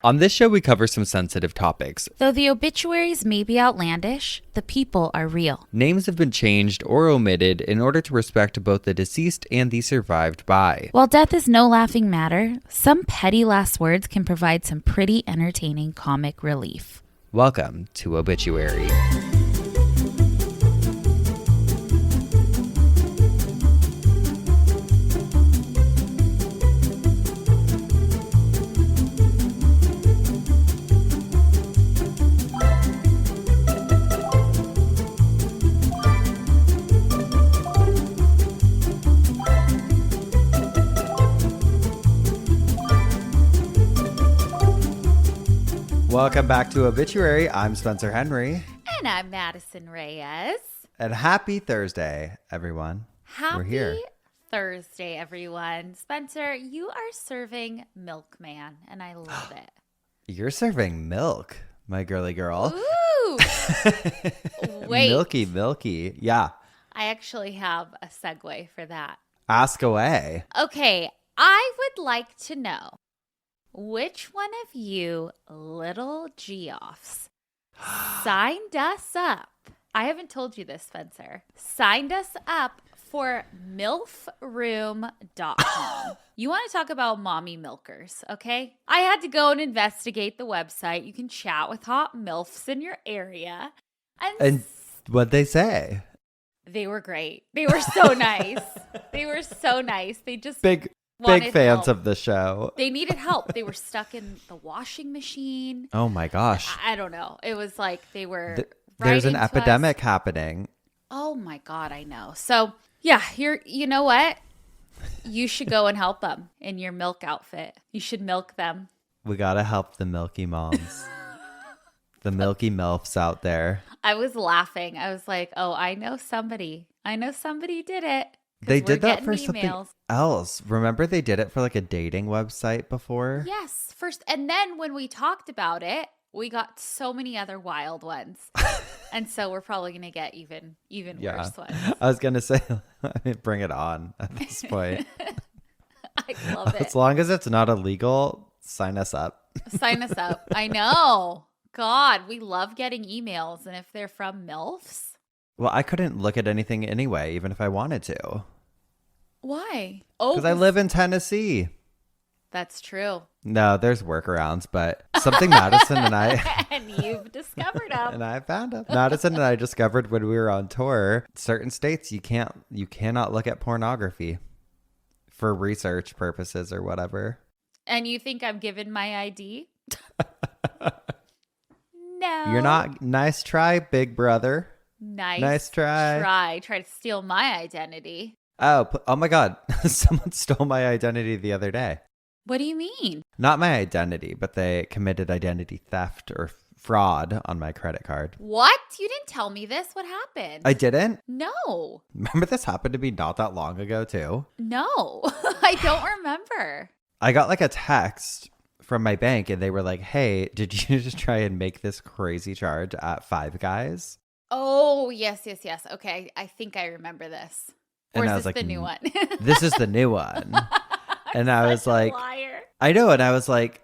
On this show, we cover some sensitive topics. Though the obituaries may be outlandish, the people are real. Names have been changed or omitted in order to respect both the deceased and the survived by. While death is no laughing matter, some petty last words can provide some pretty entertaining comic relief. Welcome to Obituary. Welcome back to Obituary. I'm Spencer Henry. And I'm Madison Reyes. And happy Thursday, everyone. We're here. Happy Thursday, everyone. Spencer, you are serving Milkman, and I love it. You're serving milk, my girly girl. Ooh! Wait. Milky. Yeah. I actually have a segue for that. Ask away. Okay, I would like to know, which one of you little Geoffs signed us up? I haven't told you this, Spencer. Signed us up for milfroom.com. You want to talk about mommy milkers, okay? I had to go and investigate the website. You can chat with hot MILFs in your area. And what'd they say? They were great. They were so nice. They were so nice. They just... Big fans help. of the show. They needed help. They were stuck in the washing machine. Oh my gosh. I don't know. It was like they were there's an into epidemic us. happening. Oh my God, I know. So yeah, you know what? You should go and help them in your milk outfit. You should milk them. We gotta help the milky moms. The milky MILFs out there. I was laughing. I was like, oh, I know somebody. I know somebody did it. They did that for emails. something else. Remember they did it for like a dating website before? Yes, first. And then when we talked about it, we got so many other wild ones. And so we're probably going to get even worse ones. I was going to say, bring it on at this point. I love it. As long as it's not illegal, sign us up. Sign us up. I know. God, we love getting emails. And if they're from MILFs. Well, I couldn't look at anything anyway, even if I wanted to. Why? Oh, because I live in Tennessee. That's true. No, there's workarounds, but something Madison and I... And you've discovered them. And I found them. Madison and I discovered when we were on tour, certain states you cannot look at pornography for research purposes or whatever. And you think I'm giving my ID? No. You're not. Nice try, big brother. Nice try. Try to steal my identity. Oh my God. Someone stole my identity the other day. What do you mean? Not my identity, but they committed identity theft or fraud on my credit card. What? You didn't tell me this. What happened? I didn't? No. Remember this happened to me not that long ago too? No. I don't remember. I got like a text from my bank and they were like, hey, did you just try and make this crazy charge at Five Guys? Oh, yes. Okay, I think I remember this. Or And is I this was like, the new one? This is the new one. And I was like, liar. I know. And I was like,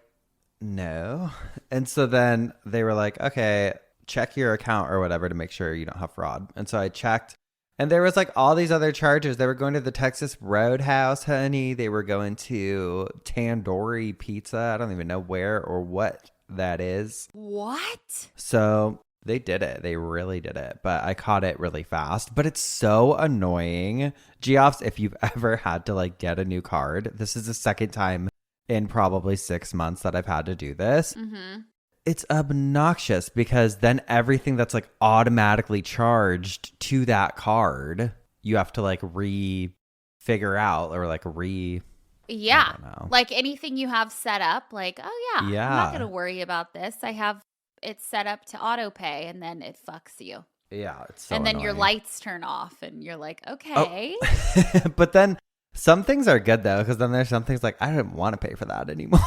no. And so then they were like, okay, check your account or whatever to make sure you don't have fraud. And so I checked and there was like all these other charges. They were going to the Texas Roadhouse, honey. They were going to Tandoori Pizza. I don't even know where or what that is. What? So they did it. They really did it. But I caught it really fast. But it's so annoying. Geoffs, if you've ever had to like get a new card, this is the second time in probably 6 months that I've had to do this. Mm-hmm. It's obnoxious because then everything that's like automatically charged to that card, you have to like figure out or like Yeah. I don't know. Like anything you have set up, like, oh yeah, Yeah. I'm not going to worry about this. I have it set up to auto pay and then it fucks you. Yeah, it's so and then your annoying. lights turn off and you're like, okay. Oh. But then some things are good though, because then there's some things like I didn't want to pay for that anymore.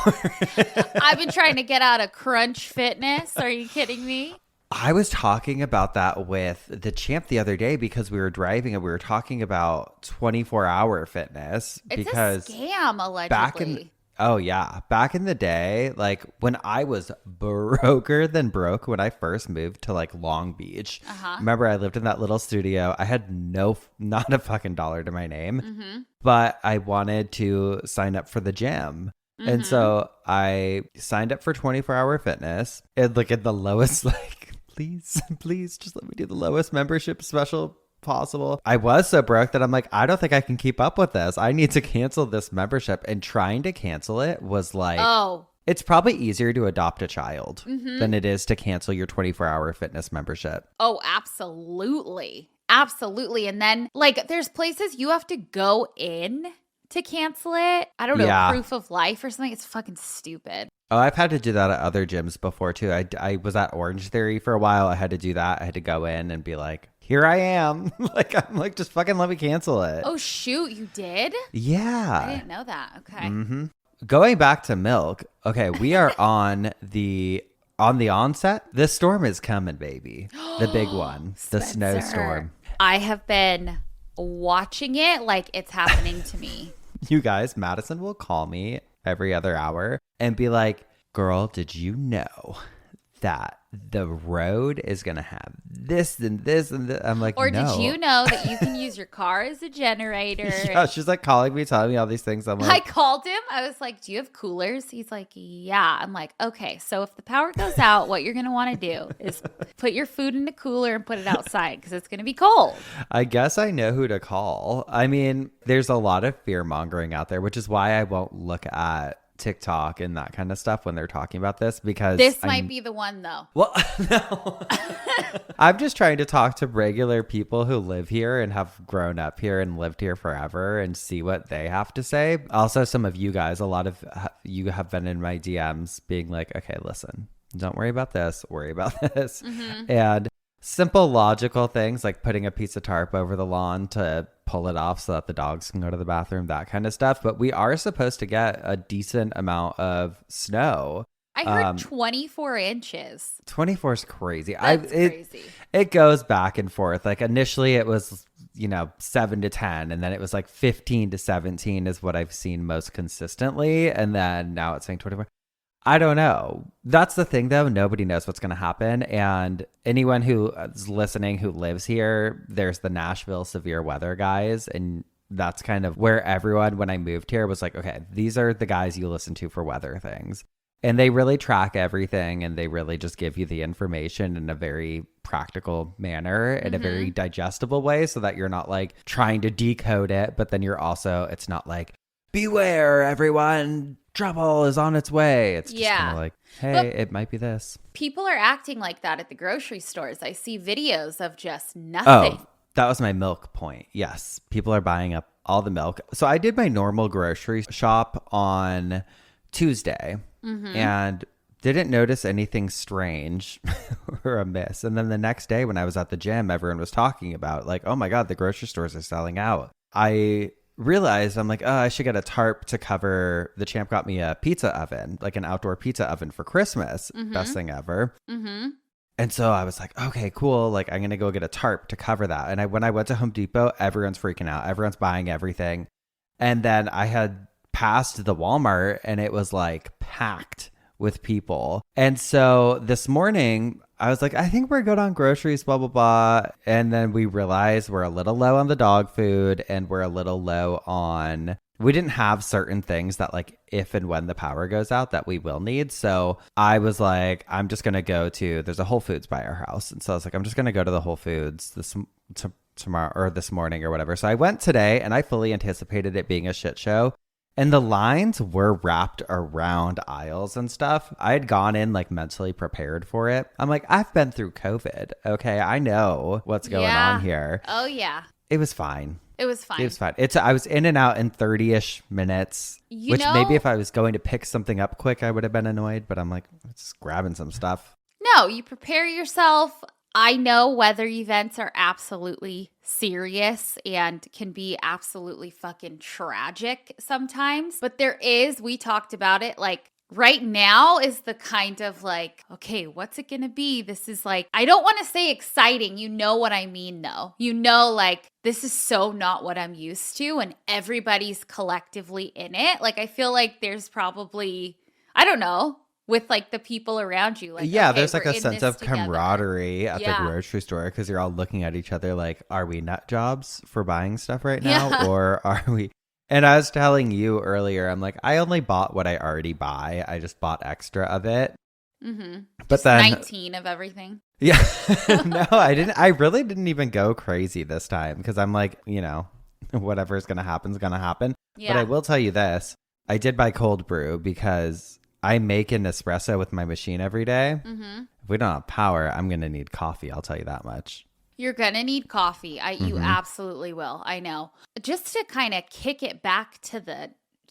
I've been trying to get out of Crunch Fitness. Are you kidding me? I was talking about that with the champ the other day because we were driving and we were talking about 24-hour fitness. It's because a scam, allegedly. Oh, yeah. Back in the day, like when I was broker than broke when I first moved to like Long Beach. Remember, I lived in that little studio. I had not a fucking dollar to my name, but I wanted to sign up for the gym. And so I signed up for 24-hour fitness and like at the lowest, like, please just let me do the lowest membership special possible. I was so broke that I'm like, I don't think I can keep up with this. I need to cancel this membership. And trying to cancel it was like, it's probably easier to adopt a child than it is to cancel your 24-hour fitness membership. Oh, absolutely. Absolutely. And then like there's places you have to go in to cancel it. I don't know, proof of life or something. It's fucking stupid. Oh, I've had to do that at other gyms before too. I was at Orange Theory for a while. I had to do that. I had to go in and be like, here I am. Like, I'm like, just fucking let me cancel it. Oh, shoot. You did? Yeah. I didn't know that. Okay. Mm-hmm. Going back to milk. Okay. We are on the onset. The storm is coming, baby. The big one. The snowstorm. I have been watching it like it's happening to me. You guys, Madison will call me every other hour and be like, girl, did you know that the road is going to have this and this and this? I'm like, or no. Did you know that you can use your car as a generator? Yeah, she's like calling me, telling me all these things. I'm like, I called him. I was like, do you have coolers? He's like, yeah. I'm like, okay, so if the power goes out, what you're going to want to do is put your food in the cooler and put it outside because it's going to be cold. I guess I know who to call. I mean, there's a lot of fear mongering out there, which is why I won't look at TikTok and that kind of stuff when they're talking about this, because this might be the one though. Well, no. I'm just trying to talk to regular people who live here and have grown up here and lived here forever and see what they have to say. Also, some of you guys, a lot of you have been in my DMs being like, okay, listen, don't worry about this, worry about this. And simple logical things like putting a piece of tarp over the lawn to pull it off so that the dogs can go to the bathroom, that kind of stuff. But we are supposed to get a decent amount of snow. I heard 24 inches. 24 is crazy. That's crazy. It goes back and forth. Like initially it was, 7 to 10, and then it was like 15 to 17 is what I've seen most consistently. And then now it's saying 24. I don't know. That's the thing, though. Nobody knows what's going to happen. And anyone who is listening who lives here, there's the Nashville severe weather guys. And that's kind of where everyone, when I moved here, was like, okay, these are the guys you listen to for weather things. And they really track everything, and they really just give you the information in a very practical manner, in a very digestible way, so that you're not like trying to decode it. But then you're also, it's not like, beware, everyone, trouble is on its way. It's just kind of like, hey, it might be this. People are acting like that at the grocery stores. I see videos of just nothing. Oh, that was my milk point. Yes, people are buying up all the milk. So I did my normal grocery shop on Tuesday and didn't notice anything strange or amiss. And then the next day when I was at the gym, everyone was talking about like, oh my God, the grocery stores are selling out. I realized, I'm like, oh, I should get a tarp to cover. The champ got me a pizza oven, like an outdoor pizza oven for Christmas. Best thing ever. And so I was like, okay, cool. Like I'm going to go get a tarp to cover that. And when I went to Home Depot, everyone's freaking out. Everyone's buying everything. And then I had passed the Walmart and it was like packed with people. And so this morning I was like, I think we're good on groceries, blah, blah, blah. And then we realized we're a little low on the dog food and we're a little low on, we didn't have certain things that like if and when the power goes out that we will need. So I was like, I'm just going to go to, there's a Whole Foods by our house. And so I was like, I'm just going to go to the Whole Foods tomorrow or this morning or whatever. So I went today and I fully anticipated it being a shit show. And the lines were wrapped around aisles and stuff. I had gone in like mentally prepared for it. I'm like, I've been through COVID. Okay, I know what's going on here. Oh, yeah. It was fine. It was fine. It was fine. I was in and out in 30-ish minutes, which maybe if I was going to pick something up quick, I would have been annoyed. But I'm like, just grabbing some stuff. No, you prepare yourself. I know weather events are absolutely serious and can be absolutely fucking tragic sometimes. But we talked about it, like right now is the kind of like, okay, what's it going to be? This is like, I don't want to say exciting. You know what I mean, though. You know, like, this is so not what I'm used to, and everybody's collectively in it. Like, I feel like there's probably, I don't know, with like the people around you. Like, Yeah, okay, there's like we're a in sense this of together. camaraderie at the Yeah. grocery store because you're all looking at each other like, are we nut jobs for buying stuff right now? Yeah. Or are we? And I was telling you earlier, I'm like, I only bought what I already buy. I just bought extra of it. Mm-hmm. But Just then 19 of everything. Yeah. No, I didn't. I really didn't even go crazy this time because I'm like, whatever is going to happen is going to happen. Yeah. But I will tell you this. I did buy cold brew because I make an espresso with my machine every day. Mm-hmm. If we don't have power, I'm going to need coffee. I'll tell you that much. You're going to need coffee. You Mhm. absolutely will. I know. Just to kind of kick it back to the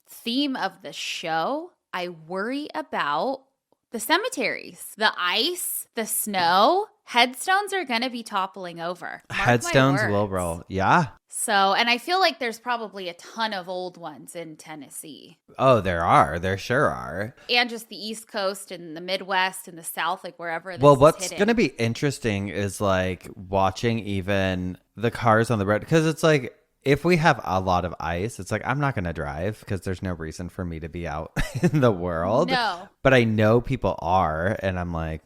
theme of the show, I worry about the cemeteries, the ice, the snow. Headstones are going to be toppling over. Mark my Headstones will words. roll. Yeah. So, and I feel like there's probably a ton of old ones in Tennessee. Oh, there are. There sure are. And just the East Coast and the Midwest and the South, like wherever this Well, is what's hidden. going to be interesting is like watching even the cars on the road because it's like if we have a lot of ice, it's like I'm not going to drive because there's no reason for me to be out in the world. No. But I know people are, and I'm like,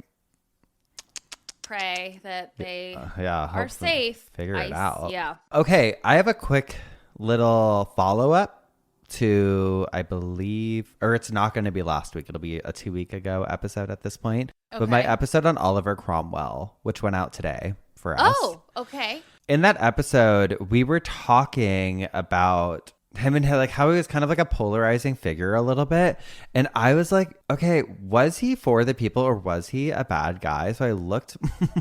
Pray that they yeah, are hope to safe. figure it out. Yeah. Okay, I have a quick little follow up to, I believe, or it's not going to be last week. It'll be a 2 week ago episode at this point. But my Okay. episode on Oliver Cromwell, which went out today for us. Oh, okay. In that episode, we were talking about him and like how he was kind of like a polarizing figure a little bit. And I was like, okay, was he for the people or was he a bad guy? So I looked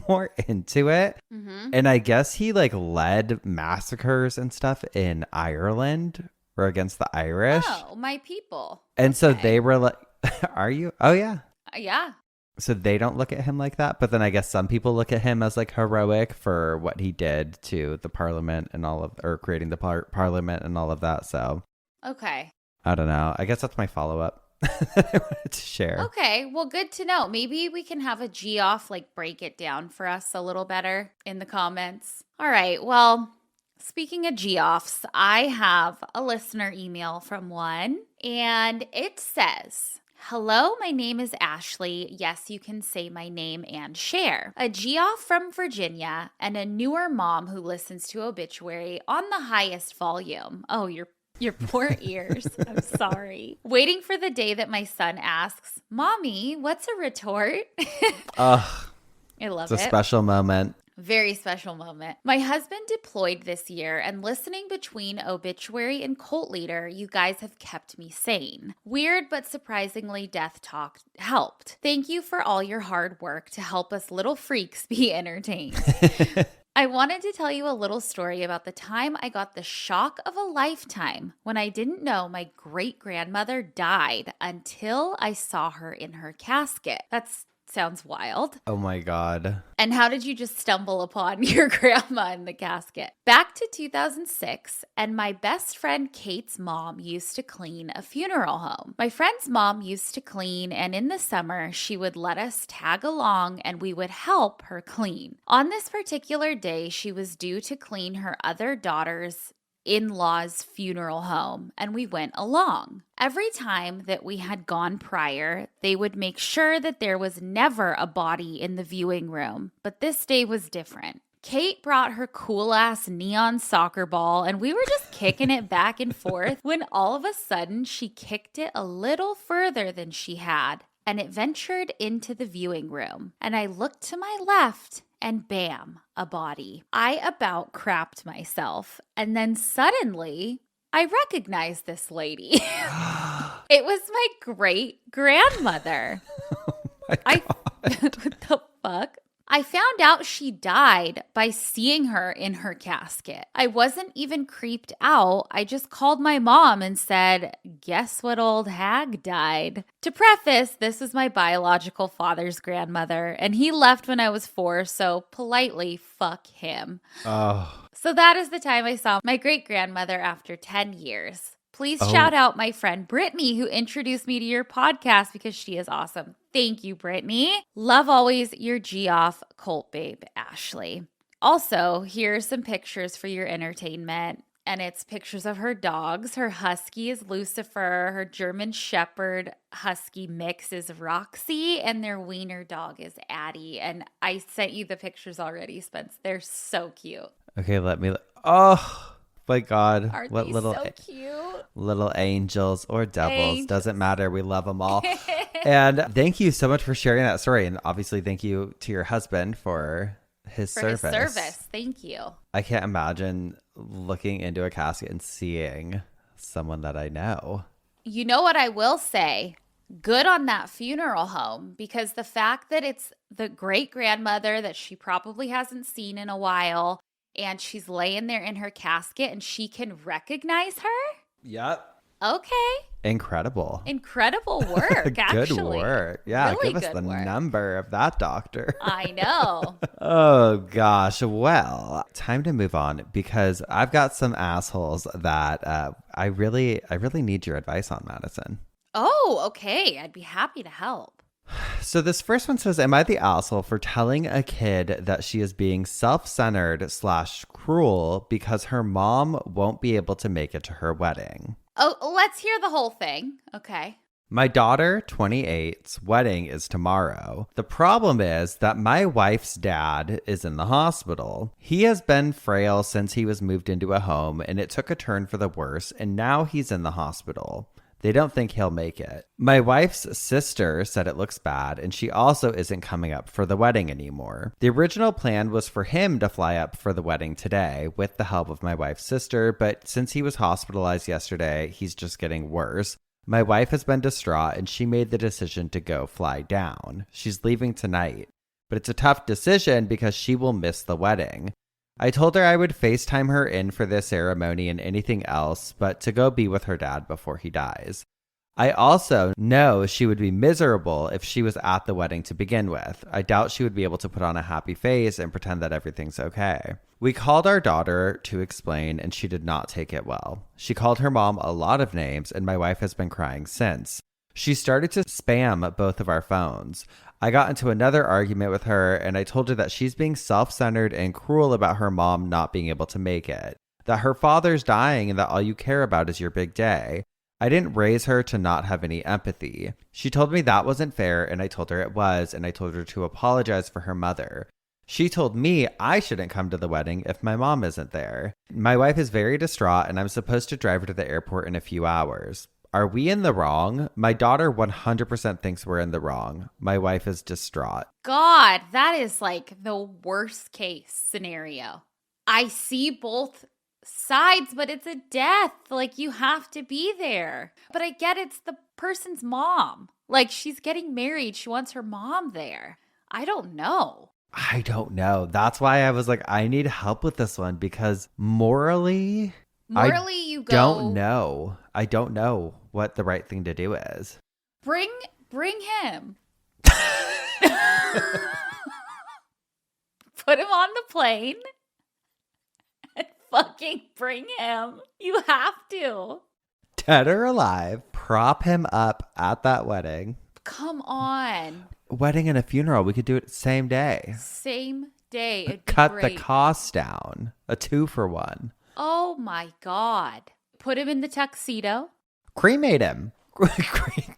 more into it. Mm-hmm. And I guess he like led massacres and stuff in Ireland or against the Irish. Oh, my people. And so Okay. they were like, are you? Oh, yeah. Yeah. So they don't look at him like that. But then I guess some people look at him as like heroic for what he did to the parliament and all of, or creating the parliament and all of that. So Okay. I don't know. I guess that's my follow up that I wanted to share. Okay. Well, good to know. Maybe we can have a G off, like break it down for us a little better in the comments. All right. Well, speaking of G offs, I have a listener email from one, and it says, "Hello, my name is Ashley. Yes, you can say my name and share. A G-off from Virginia and a newer mom who listens to Obituary on the highest volume." Oh, your poor ears. I'm sorry. Waiting for the day that my son asks, "Mommy, what's a retort?" Ugh, I love it's a it. special moment. Very special moment. My husband deployed this year, and listening between Obituary and Cult Leader, you guys have kept me sane. Weird but surprisingly, death talk helped. Thank you for all your hard work to help us little freaks be entertained. I wanted to tell you a little story about the time I got the shock of a lifetime when I didn't know my great-grandmother died until I saw her in her casket. That's sounds wild. Oh my God. And how did you just stumble upon your grandma in the casket? Back to 2006, and my best friend Kate's mom used to clean a funeral home. My friend's mom used to clean, and in the summer, she would let us tag along and we would help her clean. On this particular day, she was due to clean her other daughter's in-laws' funeral home, and we went along. Every time that we had gone prior, they would make sure that there was never a body in the viewing room, but this day was different. Kate brought her cool-ass neon soccer ball, and we were just kicking it back and forth when all of a sudden she kicked it a little further than she had, and it ventured into the viewing room. And I looked to my left, and bam, a body. I about crapped myself. And then suddenly, I recognized this lady. It was my great grandmother. What the fuck? I found out she died by seeing her in her casket. I wasn't even creeped out. I just called my mom and said, "Guess what old hag died?" To preface, this is my biological father's grandmother, and he left when I was 4, so politely, fuck him. Oh, So that is the time I saw my great grandmother after 10 years. Please shout out my friend Brittany, who introduced me to your podcast because she is awesome. Thank you, Brittany. Love always your G-off cult babe, Ashley. Also, here's some pictures for your entertainment. And it's pictures of her dogs. Her husky is Lucifer. Her German Shepherd husky mix is Roxy. And their wiener dog is Addie. And I sent you the pictures already, Spence. They're so cute. Okay, let me. Oh my God! Aren't what they little so cute? little angels or devils, doesn't matter. We love them all. And thank you so much for sharing that story. And obviously, thank you to your husband for his service. Thank you. I can't imagine looking into a casket and seeing someone that I know. You know what I will say? Good on that funeral home, because the fact that it's the great grandmother that she probably hasn't seen in a while, and she's laying there in her casket and she can recognize her. Yep. Okay. Incredible work, Good actually. work. Yeah, Really give us the work. number of that doctor. I know. Oh gosh. Well, time to move on because I've got some assholes that I really need your advice on, Madison. Oh, okay. I'd be happy to help. So this first one says, am I the asshole for telling a kid that she is being self-centered / cruel because her mom won't be able to make it to her wedding? Oh, let's hear the whole thing. Okay. My daughter, 28's wedding is tomorrow. The problem is that my wife's dad is in the hospital. He has been frail since he was moved into a home, and it took a turn for the worse, and now he's in the hospital. They don't think he'll make it. My wife's sister said it looks bad, and she also isn't coming up for the wedding anymore. The original plan was for him to fly up for the wedding today with the help of my wife's sister, but since he was hospitalized yesterday, he's just getting worse. My wife has been distraught, and she made the decision to go fly down. She's leaving tonight, but it's a tough decision because she will miss the wedding. I told her I would FaceTime her in for this ceremony and anything else, but to go be with her dad before he dies. I also know she would be miserable if she was at the wedding to begin with. I doubt she would be able to put on a happy face and pretend that everything's okay. We called our daughter to explain, and she did not take it well. She called her mom a lot of names, and my wife has been crying since. She started to spam both of our phones. I got into another argument with her, and I told her that she's being self-centered and cruel about her mom not being able to make it, that her father's dying and that all you care about is your big day. I didn't raise her to not have any empathy. She told me that wasn't fair, and I told her it was, and I told her to apologize for her mother. She told me I shouldn't come to the wedding if my mom isn't there. My wife is very distraught, and I'm supposed to drive her to the airport in a few hours. Are we in the wrong? My daughter 100% thinks we're in the wrong. My wife is distraught. God, that is like the worst case scenario. I see both sides, but it's a death. Like, you have to be there. But I get it's the person's mom. Like, she's getting married. She wants her mom there. I don't know. That's why I was like, I need help with this one because morally, you go. I don't know what the right thing to do is. Bring him. Put him on the plane and fucking bring him. You have to. Dead or alive, prop him up at that wedding. Come on. Wedding and a funeral. We could do it same day. Same day. It'd be Cut great. the cost down. A 2-for-1. Oh my God. Put him in the tuxedo. Cremate him.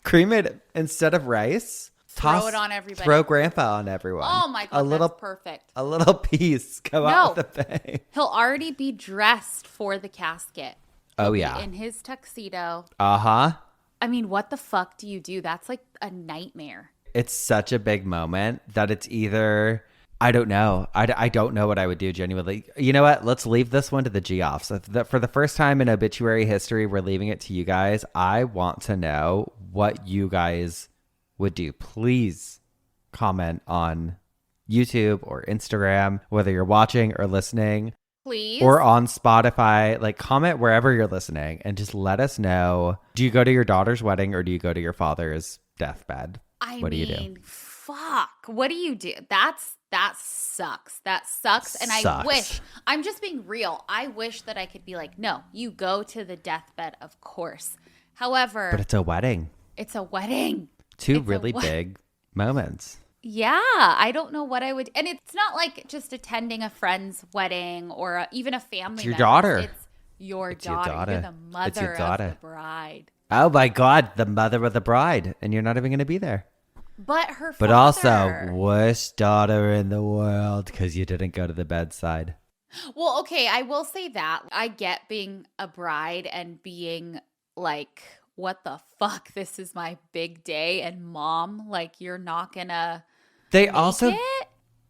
Cremate him. Instead of rice. Throw it on everybody. Throw grandpa on everyone. Oh my God, that's perfect. A little piece. Go out with the bang. He'll already be dressed for the casket. Oh, yeah. In his tuxedo. Uh-huh. I mean, what the fuck do you do? That's like a nightmare. It's such a big moment that it's either... I don't know. I don't know what I would do genuinely. You know what? Let's leave this one to the G-offs. For the first time in obituary history, we're leaving it to you guys. I want to know what you guys would do. Please comment on YouTube or Instagram, whether you're watching or listening. Please. Or on Spotify. Like, comment wherever you're listening and just let us know. Do you go to your daughter's wedding or do you go to your father's deathbed? What do you do? Fuck. What do you do? That sucks. That sucks. And I wish, I'm just being real. I wish that I could be like, no, you go to the deathbed, of course. However, But it's a wedding. It's a wedding. Two really big moments. Yeah, I don't know what I would. And it's not like just attending a friend's wedding or even a family. It's your daughter. It's your daughter. You're the mother of the bride. Oh my God, the mother of the bride, and you're not even going to be there. But her father. But also, worst daughter in the world because you didn't go to the bedside. Well, okay, I will say that. I get being a bride and being like, what the fuck? This is my big day. And mom, like, you're not going to. They also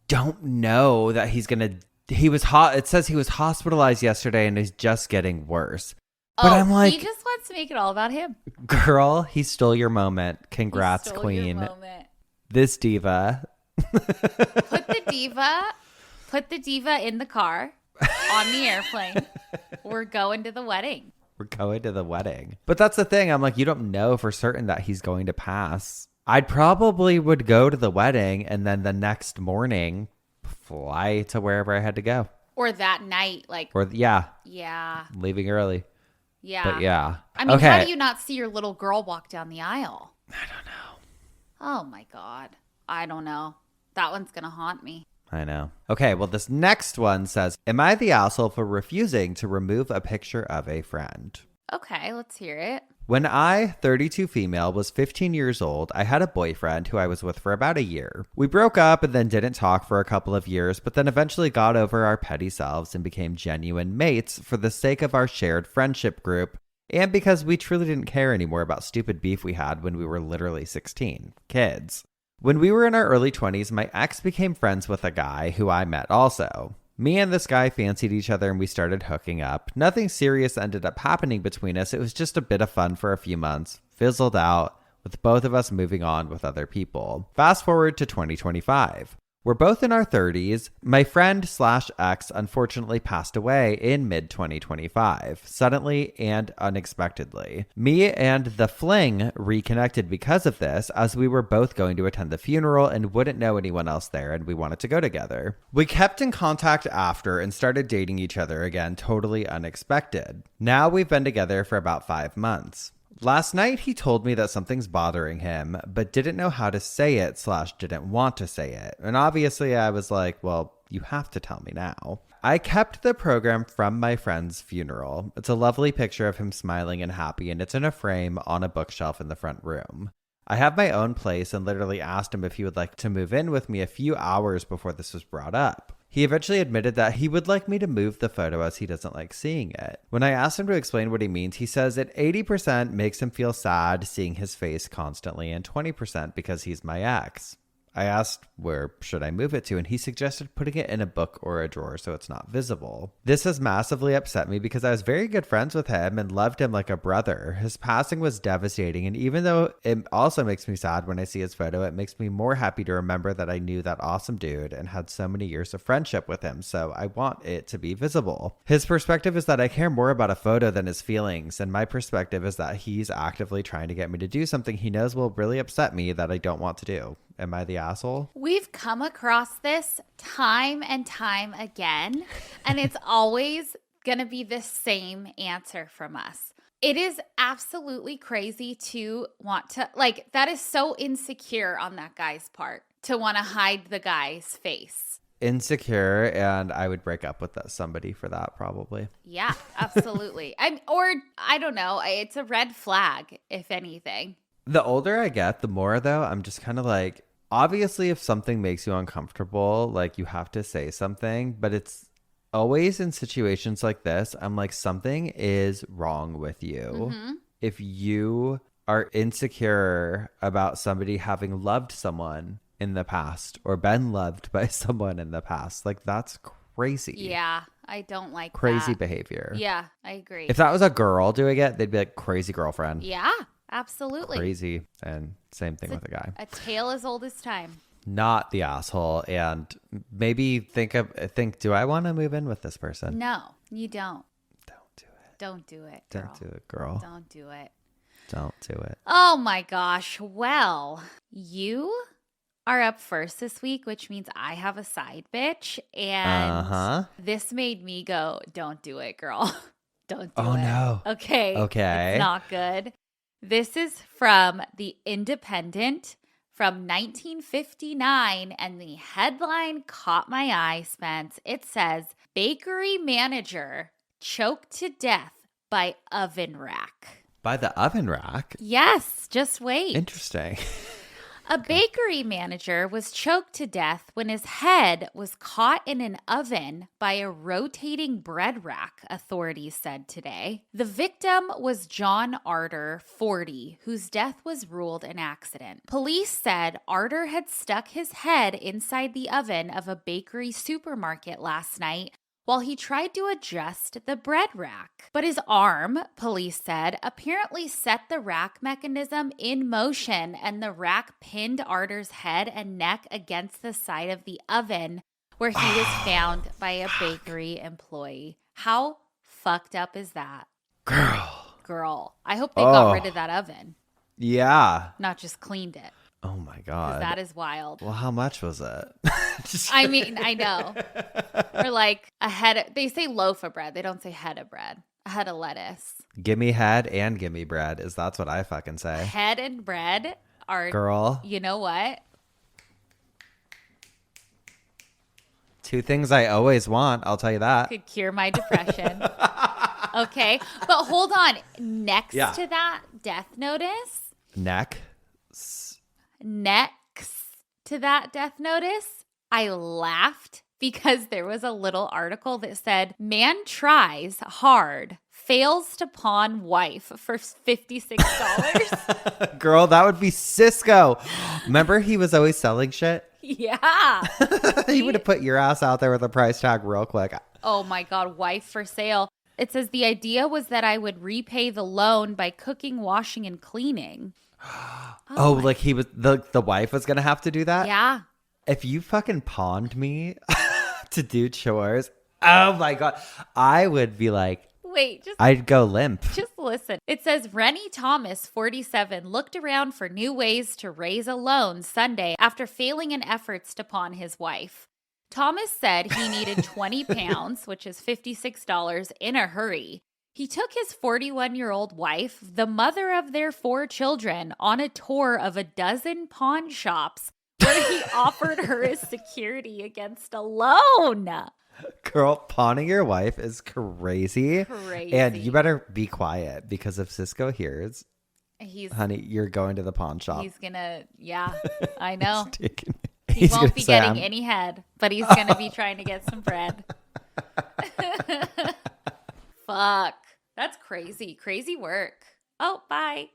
don't know that he's going to. It says he was hospitalized yesterday and is just getting worse. But I'm like, he just wants to make it all about him. Girl, he stole your moment. Congrats, queen. Your moment. This diva. Put the diva in the car on the airplane. We're going to the wedding. But that's the thing. I'm like, you don't know for certain that he's going to pass. I'd probably would go to the wedding and then the next morning fly to wherever I had to go. Or that night, like. Yeah. Leaving early. Yeah. But yeah. I mean, how do you not see your little girl walk down the aisle? I don't know. Oh my God. I don't know. That one's going to haunt me. I know. Okay, well, this next one says, am I the asshole for refusing to remove a picture of a friend? Okay, let's hear it. When I, 32 female, was 15 years old, I had a boyfriend who I was with for about a year. We broke up and then didn't talk for a couple of years, but then eventually got over our petty selves and became genuine mates for the sake of our shared friendship group and because we truly didn't care anymore about stupid beef we had when we were literally 16. Kids. When we were in our early 20s, my ex became friends with a guy who I met also. Me and this guy fancied each other and we started hooking up. Nothing serious ended up happening between us. It was just a bit of fun for a few months. Fizzled out, with both of us moving on with other people. Fast forward to 2025. We're both in our 30s. My friend/ex unfortunately passed away in mid-2025, suddenly and unexpectedly. Me and the fling reconnected because of this, as we were both going to attend the funeral and wouldn't know anyone else there, and we wanted to go together. We kept in contact after and started dating each other again, totally unexpected. Now we've been together for about 5 months. Last night, he told me that something's bothering him, but didn't know how to say it / didn't want to say it. And obviously, I was like, well, you have to tell me now. I kept the program from my friend's funeral. It's a lovely picture of him smiling and happy, and it's in a frame on a bookshelf in the front room. I have my own place and literally asked him if he would like to move in with me a few hours before this was brought up. He eventually admitted that he would like me to move the photo as he doesn't like seeing it. When I asked him to explain what he means, he says that 80% makes him feel sad seeing his face constantly and 20% because he's my ex. I asked where should I move it to, and he suggested putting it in a book or a drawer so it's not visible. This has massively upset me because I was very good friends with him and loved him like a brother. His passing was devastating, and even though it also makes me sad when I see his photo, it makes me more happy to remember that I knew that awesome dude and had so many years of friendship with him, so I want it to be visible. His perspective is that I care more about a photo than his feelings, and my perspective is that he's actively trying to get me to do something he knows will really upset me that I don't want to do. Am I the asshole? We've come across this time and time again, and it's always going to be the same answer from us. It is absolutely crazy to want to, like, that is so insecure on that guy's part, to want to hide the guy's face. Insecure, and I would break up with somebody for that probably. Yeah, absolutely. I don't know. It's a red flag, if anything. The older I get, the more though, I'm just kind of like, obviously if something makes you uncomfortable, like you have to say something, but it's always in situations like this, I'm like, something is wrong with you. Mm-hmm. If you are insecure about somebody having loved someone in the past or been loved by someone in the past, like that's crazy. Yeah, I don't like crazy that. Behavior. Yeah, I agree. If that was a girl doing it, they'd be like, crazy girlfriend. Yeah. Absolutely. Crazy. And same thing with a guy. A tale as old as time. Not the asshole. And maybe think, do I want to move in with this person? No, you don't. Don't do it. Don't do it, girl. Don't do it, girl. Don't do it. Don't do it. Oh my gosh. Well, you are up first this week, which means I have a side bitch. And this made me go, don't do it, girl. Don't do it. Oh, no. Okay. It's not good. This is from The Independent from 1959, and the headline caught my eye, Spence. It says, bakery manager choked to death by oven rack. By the oven rack? Yes, just wait. Interesting. A bakery manager was choked to death when his head was caught in an oven by a rotating bread rack, authorities said today. The victim was John Arter, 40, whose death was ruled an accident. Police said Arter had stuck his head inside the oven of a bakery supermarket last night while he tried to adjust the bread rack. But his arm, police said, apparently set the rack mechanism in motion, and the rack pinned Arter's head and neck against the side of the oven where he was found by a bakery employee. How fucked up is that? Girl. I hope they got rid of that oven. Yeah. Not just cleaned it. Oh my God. That is wild. Well, how much was it? I mean, I know. Or like they say loaf of bread. They don't say head of bread. A head of lettuce. Gimme head and gimme bread that's what I fucking say. Head and bread are, girl, you know what? Two things I always want. I'll tell you that. Could cure my depression. Okay. But hold on. Next to that death notice. Next to that death notice, I laughed because there was a little article that said, man tries hard, fails to pawn wife for $56. Girl, that would be Cisco. Remember he was always selling shit? Yeah. He would have put your ass out there with a price tag real quick. Oh my God, wife for sale. It says the idea was that I would repay the loan by cooking, washing, and cleaning. Like he was the wife was gonna have to do that? Yeah. If you fucking pawned me to do chores, oh my God, I would be like, I'd go limp. Just listen. It says Rennie Thomas, 47, looked around for new ways to raise a loan Sunday after failing in efforts to pawn his wife. Thomas said he needed 20 pounds, which is $56, in a hurry. He took his 41-year-old wife, the mother of their 4 children, on a tour of a dozen pawn shops where he offered her as security against a loan. Girl, pawning your wife is crazy. And you better be quiet because if Cisco hears, honey, you're going to the pawn shop. He's going to, I know. He won't be getting any head, but he's going to be trying to get some bread. Fuck. That's crazy. Crazy work. Oh, bye.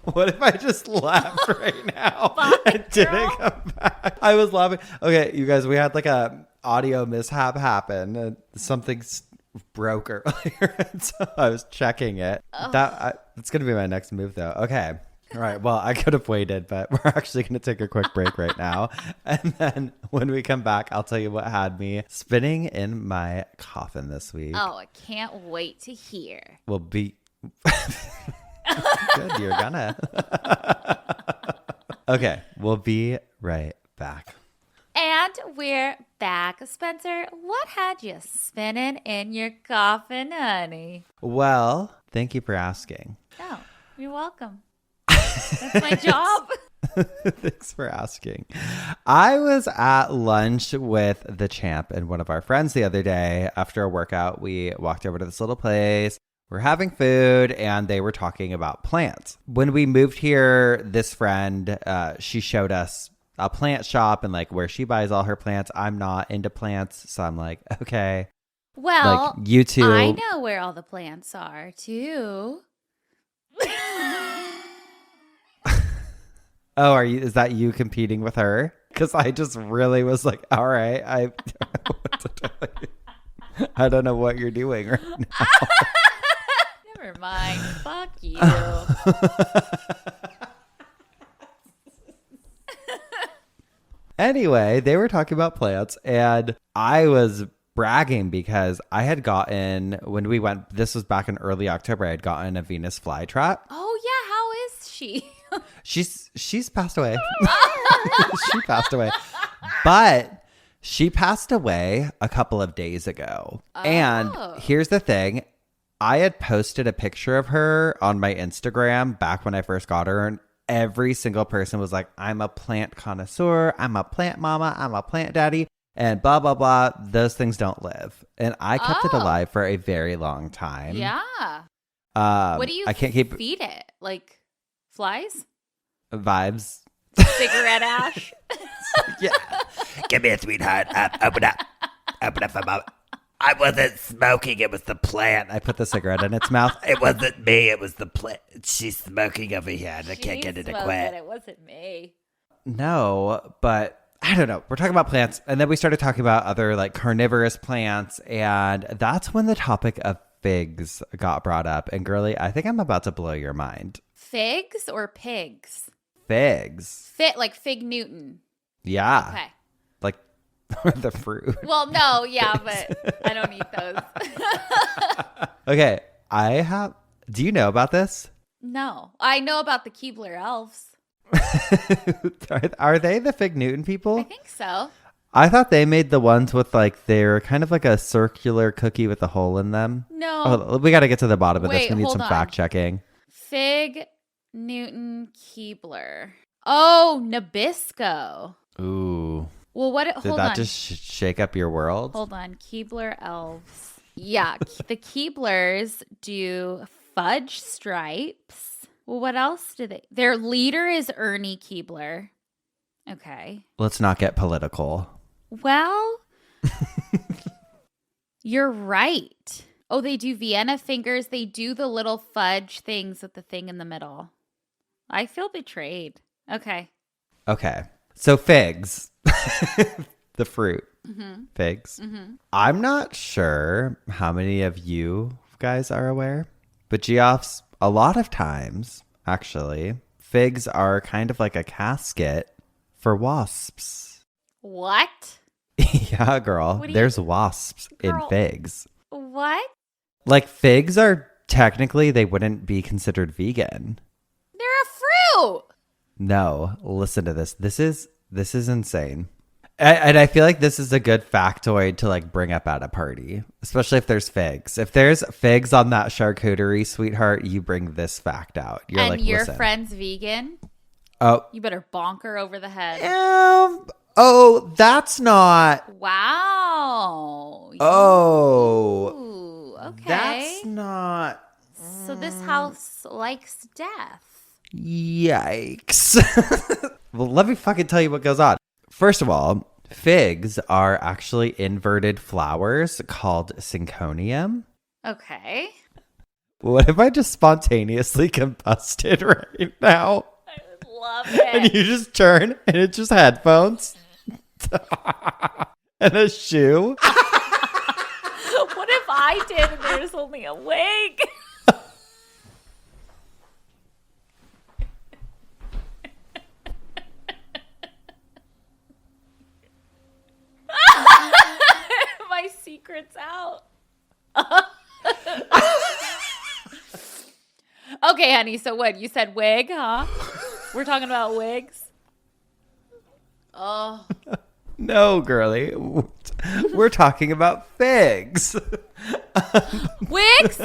What if I just laughed right now and didn't come back? I was laughing. Okay, you guys, we had like a audio mishap happen. And something broke earlier. So I was checking it. That's going to be my next move though. Okay. All right. Well, I could have waited, but we're actually going to take a quick break right now. And then when we come back, I'll tell you what had me spinning in my coffin this week. Oh, I can't wait to hear. We'll be... Good, you're gonna. Okay, we'll be right back. And we're back. Spencer, what had you spinning in your coffin, honey? Well, thank you for asking. Oh, you're welcome. That's my job. Thanks for asking. I was at lunch with the champ and one of our friends the other day. After a workout, we walked over to this little place. We're having food and they were talking about plants. When we moved here, this friend, she showed us a plant shop and like where she buys all her plants. I'm not into plants, so I'm like, okay. Well, like, you two. I know where all the plants are too. Oh, is that you competing with her? Because I just really was like, all right, I don't know what you're doing right now. Never mind. Fuck you. Anyway, they were talking about plants and I was bragging because I had gotten, when we went, this was back in early October, I had gotten a Venus flytrap. Oh yeah, how is she? She's passed away. She passed away. But she passed away a couple of days ago. And here's the thing. I had posted a picture of her on my Instagram back when I first got her, and every single person was like, I'm a plant connoisseur, I'm a plant mama, I'm a plant daddy, and blah, blah, blah. Those things don't live. And I kept it alive for a very long time. Yeah. What do you I can't keep feed it? Like flies? Vibes. Cigarette ash? Yeah. Come here, sweetheart. Open up. Open up, mama. I wasn't smoking. It was the plant. I put the cigarette in its mouth. It wasn't me. It was the plant. She's smoking over here, and I can't get her to quit. It wasn't me. No, but I don't know. We're talking about plants, and then we started talking about other like carnivorous plants, and that's when the topic of figs got brought up. And girly, I think I'm about to blow your mind. Figs or pigs? Figs. Like Fig Newton. Yeah. Okay. Like the fruit. Well, no, yeah, but I don't eat those. Okay. Do you know about this? No. I know about the Keebler elves. Are they the Fig Newton people? I think so. I thought they made the ones with like, they're kind of like a circular cookie with a hole in them. No. Oh, we got to get to the bottom of this. Wait, We need hold some on. fact checking. Fig Newton Keebler. Oh, Nabisco. Ooh. Well, what? Did Hold that on. just shake up your world? Hold on. Keebler elves. Yeah, the Keeblers do fudge stripes. Well, what else do they? Their leader is Ernie Keebler. Okay. Let's not get political. Well, you're right. Oh, they do Vienna fingers. They do the little fudge things with the thing in the middle. I feel betrayed. Okay. Okay. So figs, the fruit, figs. I'm not sure how many of you guys are aware, but Geoffs, a lot of times, actually, figs are kind of like a casket for wasps. What? Yeah, girl. There's wasps in figs. What? Like figs are technically, they wouldn't be considered vegan. They're a fruit. No, listen to this. This is insane. And I feel like this is a good factoid to like bring up at a party, especially if there's figs. If there's figs on that charcuterie, sweetheart, you bring this fact out. You're and like, your listen. friend's vegan? Oh, You better bonk her over the head. oh, that's not. Wow. Oh, Ooh, okay. that's not. So this house likes death. Yikes. Well, let me fucking tell you what goes on. First of all, figs are actually inverted flowers called synconium. Okay. What if I just spontaneously combusted right now? I would love And it. you just turn and it's just headphones and a shoe. What if I did and there's only a wig? My secret's out. Okay, honey. So what? You said wig, huh? We're talking about wigs. Oh, No, girly. We're talking about figs. wigs.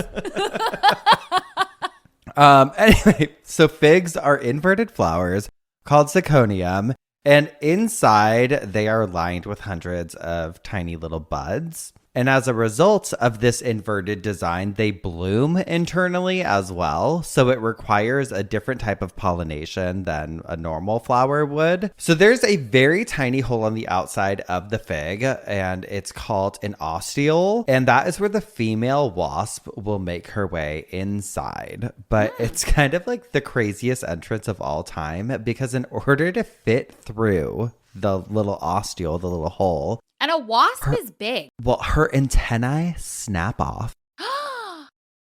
Anyway, so figs are inverted flowers called syconium, and inside they are lined with hundreds of tiny little buds. And as a result of this inverted design, they bloom internally as well. So it requires a different type of pollination than a normal flower would. So there's a very tiny hole on the outside of the fig, and it's called an ostiole. And that is where the female wasp will make her way inside. But it's kind of like the craziest entrance of all time, because in order to fit through the little ostiole, the little hole, And a wasp is big. well, her antennae snap off,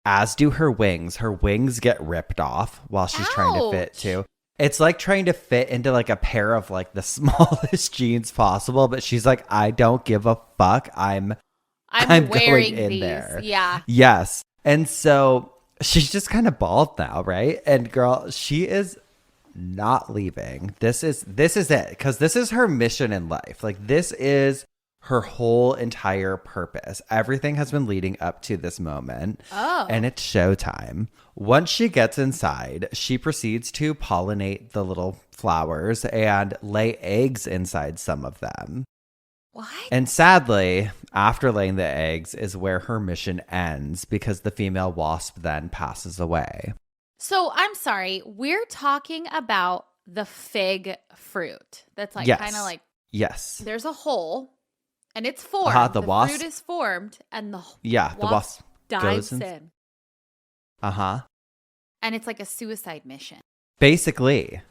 as do her wings. Her wings get ripped off while she's trying to fit Ouch. too. It's like trying to fit into like a pair of like the smallest jeans possible, but she's like, I don't give a fuck. I'm I'm wearing going in these. there. Yeah. Yes. And so she's just kind of bald now, right? And girl, she is not leaving. This is it, because this is her mission in life. Like, this is her whole entire purpose. Everything has been leading up to this moment. Oh. And it's showtime. Once she gets inside, she proceeds to pollinate the little flowers and lay eggs inside some of them. What? And sadly, after laying the eggs is where her mission ends, because the female wasp then passes away. So I'm sorry, we're talking about the fig fruit. That's like Yes. kind of like, Yes. there's a hole and it's formed. The wasp- fruit is formed and the The wasp dives goes in. Uh-huh. And it's like a suicide mission. Basically.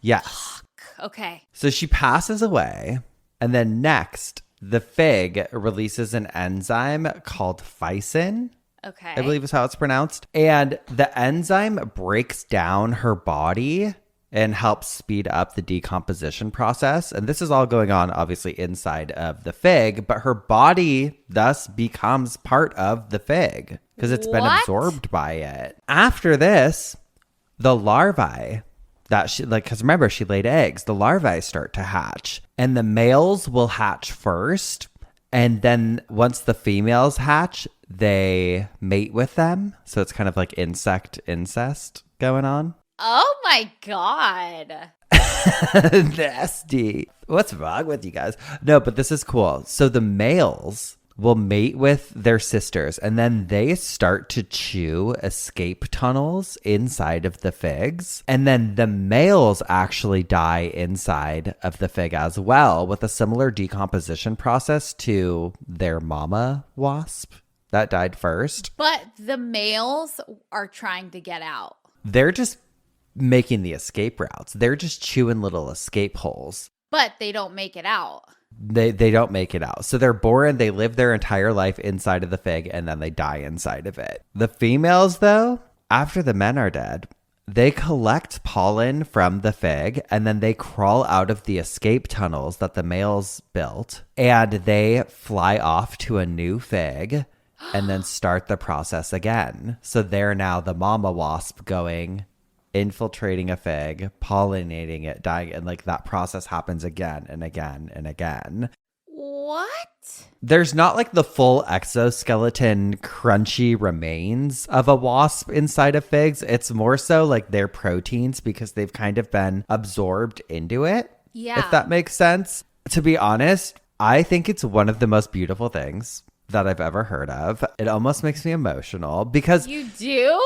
Yes. Okay. So she passes away, and then next, the fig releases an enzyme called phycin, Okay. I believe is how it's pronounced. And the enzyme breaks down her body and helps speed up the decomposition process. And this is all going on, obviously, inside of the fig, but her body thus becomes part of the fig because it's been What? absorbed by it. After this, the larvae that she, like, because remember, she laid eggs, the larvae start to hatch, and the males will hatch first. And then once the females hatch, they mate with them. So it's kind of like insect incest going on. Oh my God. Nasty. What's wrong with you guys? No, but this is cool. So the males will mate with their sisters, and then they start to chew escape tunnels inside of the figs. And then the males actually die inside of the fig as well, with a similar decomposition process to their mama wasp that died first. But the males are trying to get out. They're just making the escape routes. They're just chewing little escape holes. But they don't make it out. They don't make it out. So they're born, they live their entire life inside of the fig, and then they die inside of it. The females, though, after the men are dead, they collect pollen from the fig, and then they crawl out of the escape tunnels that the males built, and they fly off to a new fig and then start the process again. So they're now the mama wasp going, infiltrating a fig, pollinating it, dying, and like that process happens again and again and again. What? There's not like the full exoskeleton crunchy remains of a wasp inside of figs. It's more so like their proteins because they've kind of been absorbed into it. Yeah. If that makes sense. To be honest, I think it's one of the most beautiful things that I've ever heard of. It almost makes me emotional because You do?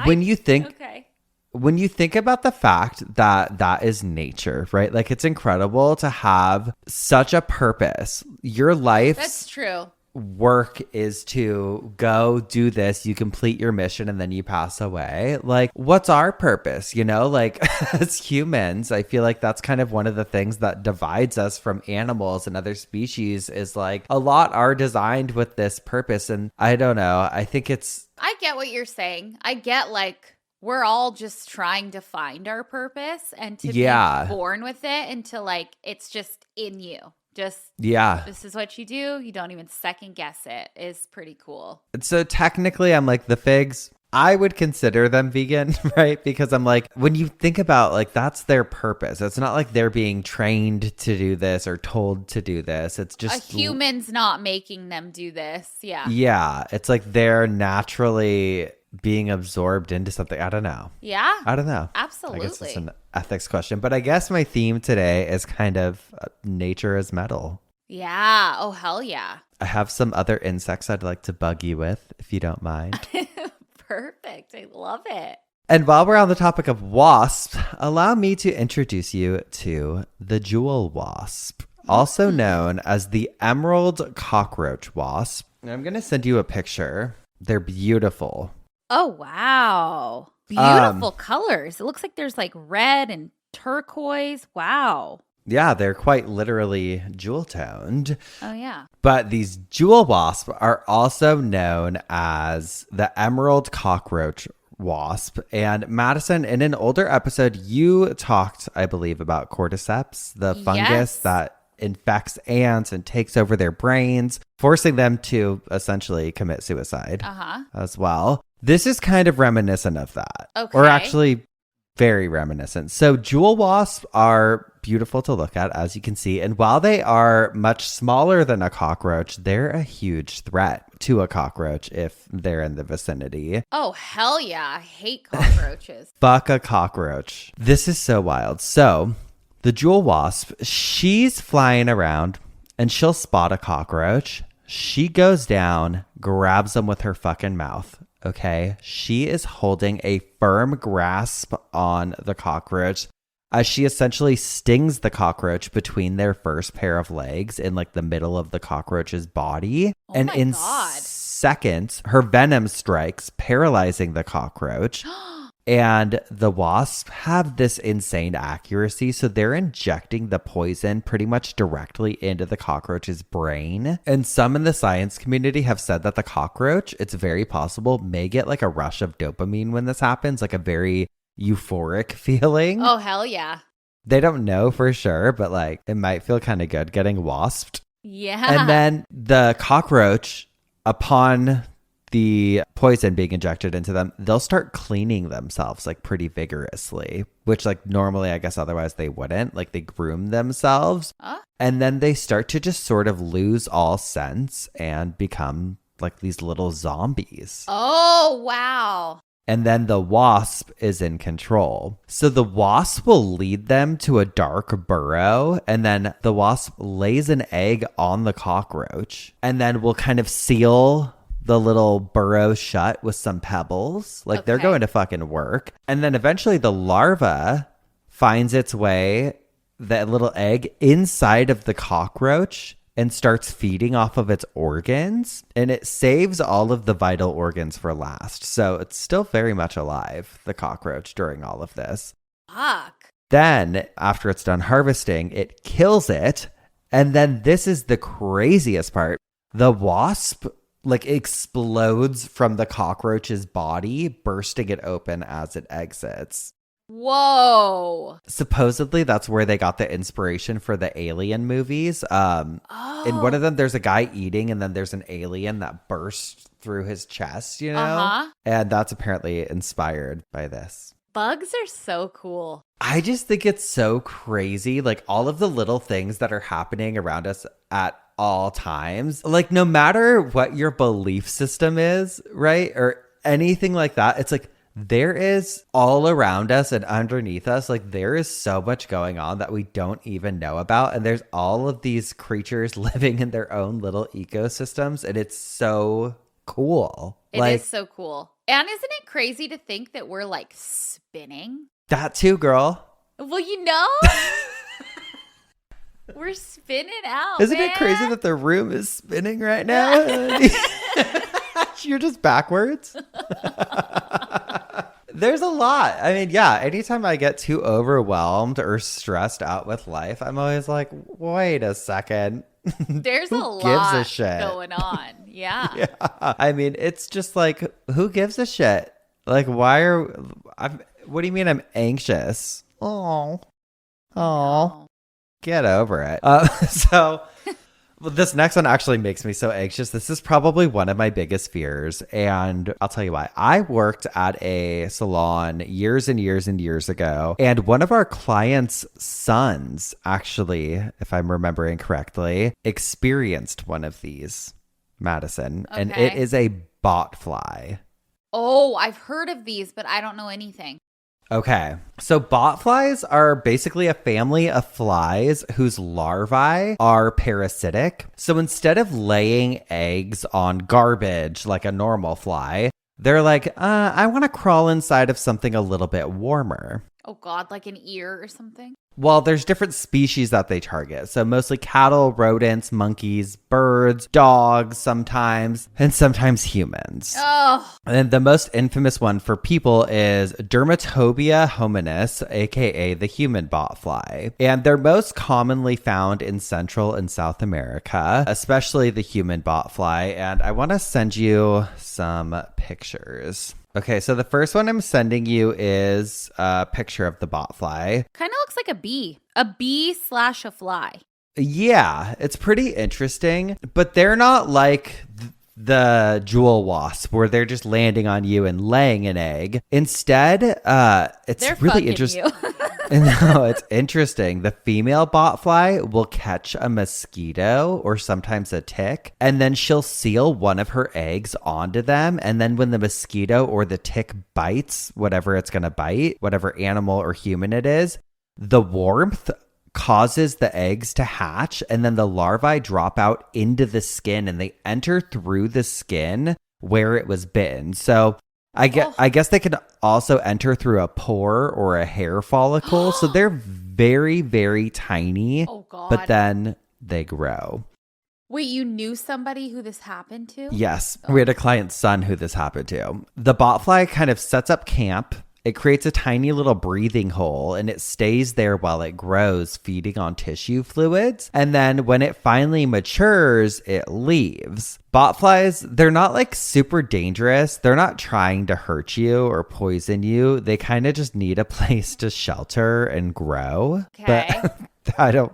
when you think Okay. when you think about the fact that that is nature, right? Like, it's incredible to have such a purpose. Your life's That's true. work is to go do this, you complete your mission, and then you pass away. Like, what's our purpose? You know, like as humans, I feel like that's kind of one of the things that divides us from animals and other species is like a lot are designed with this purpose. And I don't know. I think it's I get what you're saying. I get like we're all just trying to find our purpose and to Yeah. be born with it and to like it's just in you. Just yeah. this is what you do. You don't even second guess it is pretty cool. So technically, I'm like the figs, I would consider them vegan, right? Because I'm like, when you think about like, that's their purpose. It's not like they're being trained to do this or told to do this. It's just A human's not making them do this. Yeah. Yeah. It's like they're naturally being absorbed into something. I don't know. Yeah. I don't know. Absolutely. I guess it's an ethics question. But I guess my theme today is kind of nature as metal. Yeah. Oh, hell yeah. I have some other insects I'd like to bug you with, if you don't mind. Perfect. I love it. And while we're on the topic of wasps, allow me to introduce you to the jewel wasp, also known as the emerald cockroach wasp. And I'm going to send you a picture. They're beautiful. Oh, wow. Beautiful colors. It looks like there's like red and turquoise. Wow. Yeah, they're quite literally jewel toned. Oh, yeah. But these jewel wasps are also known as the emerald cockroach wasp. And Madison, in an older episode, you talked, I believe, about cordyceps, the fungus Yes. that infects ants and takes over their brains, forcing them to essentially commit suicide Uh-huh. as well. This is kind of reminiscent of that. Okay. Or actually Very reminiscent. So jewel wasps are beautiful to look at, as you can see. And while they are much smaller than a cockroach, they're a huge threat to a cockroach if they're in the vicinity. Oh, hell yeah. I hate cockroaches. Fuck a cockroach. This is so wild. So the jewel wasp, she's flying around and she'll spot a cockroach. She goes down, grabs them with her fucking mouth. Okay. She is holding a firm grasp on the cockroach as she essentially stings the cockroach between their first pair of legs in like the middle of the cockroach's body. Oh and my in God. seconds, her venom strikes, paralyzing the cockroach. And the wasps have this insane accuracy. So they're injecting the poison pretty much directly into the cockroach's brain. And some in the science community have said that the cockroach, it's very possible, may get like a rush of dopamine when this happens, like a very euphoric feeling. Oh, hell yeah. They don't know for sure, but like it might feel kind of good getting wasped. Yeah. And then the cockroach, upon the poison being injected into them, they'll start cleaning themselves like pretty vigorously, which like normally I guess otherwise they wouldn't. Like they groom themselves. And then they start to just sort of lose all sense and become like these little zombies. Oh, wow. And then the wasp is in control. So the wasp will lead them to a dark burrow, and then the wasp lays an egg on the cockroach and then will kind of seal the little burrow shut with some pebbles. Like they're going to fucking work. And then eventually the larva finds its way, that little egg, inside of the cockroach and starts feeding off of its organs. And it saves all of the vital organs for last. So it's still very much alive, the cockroach, during all of this. Fuck. Then after it's done harvesting, it kills it. And then this is the craziest part. The wasp like explodes from the cockroach's body, bursting it open as it exits. Whoa. Supposedly that's where they got the inspiration for the Alien movies. In one of them, there's a guy eating and then there's an alien that bursts through his chest, you know? And that's apparently inspired by this. Bugs are so cool. I just think it's so crazy. Like all of the little things that are happening around us at all times. Like no matter what your belief system is, right? Or anything like that, it's like there is all around us and underneath us, like there is so much going on that we don't even know about. And there's all of these creatures living in their own little ecosystems. And it's so cool. It is so cool. And isn't it crazy to think that we're like spinning? That too, girl. Well, you know, we're spinning out. Isn't it crazy that the room is spinning right now? You're just backwards. There's a lot. I mean, yeah, anytime I get too overwhelmed or stressed out with life, I'm always like, wait a second. There's a lot going on. Yeah. Yeah. I mean, it's just like, who gives a shit? Like, what do you mean I'm anxious? Oh, get over it. So this next one actually makes me so anxious. This is probably one of my biggest fears. And I'll tell you why. I worked at a salon years and years and years ago. And one of our clients' sons, actually, if I'm remembering correctly, experienced one of these, Madison. Okay. And it is a botfly. Oh, I've heard of these, but I don't know anything. Okay. So botflies are basically a family of flies whose larvae are parasitic. So instead of laying eggs on garbage like a normal fly, they're like, I want to crawl inside of something a little bit warmer. Oh, God, like an ear or something? Well, there's different species that they target. So mostly cattle, rodents, monkeys, birds, dogs sometimes, and sometimes humans. Oh. And the most infamous one for people is Dermatobia hominis, aka the human botfly. And they're most commonly found in Central and South America, especially the human botfly. And I want to send you some pictures. Okay, so the first one I'm sending you is a picture of the botfly. Kind of looks like a bee. A bee/a fly. Yeah, it's pretty interesting, but they're not like the jewel wasp where they're just landing on you and laying an egg. Instead, it's They're really fucking interesting. you. No, it's interesting. The female botfly will catch a mosquito or sometimes a tick, and then she'll seal one of her eggs onto them. And then when the mosquito or the tick bites, whatever it's going to bite, whatever animal or human it is, the warmth causes the eggs to hatch, and then the larvae drop out into the skin and they enter through the skin where it was bitten. So I guess they could also enter through a pore or a hair follicle. So they're very, very tiny. Oh, God. But then they grow. Wait, you knew somebody who this happened to? Yes. We had a client's son who this happened to. The botfly kind of sets up camp. It creates a tiny little breathing hole and it stays there while it grows, feeding on tissue fluids. And then when it finally matures, it leaves. Botflies, they're not like super dangerous. They're not trying to hurt you or poison you. They kind of just need a place to shelter and grow. Okay. But I don't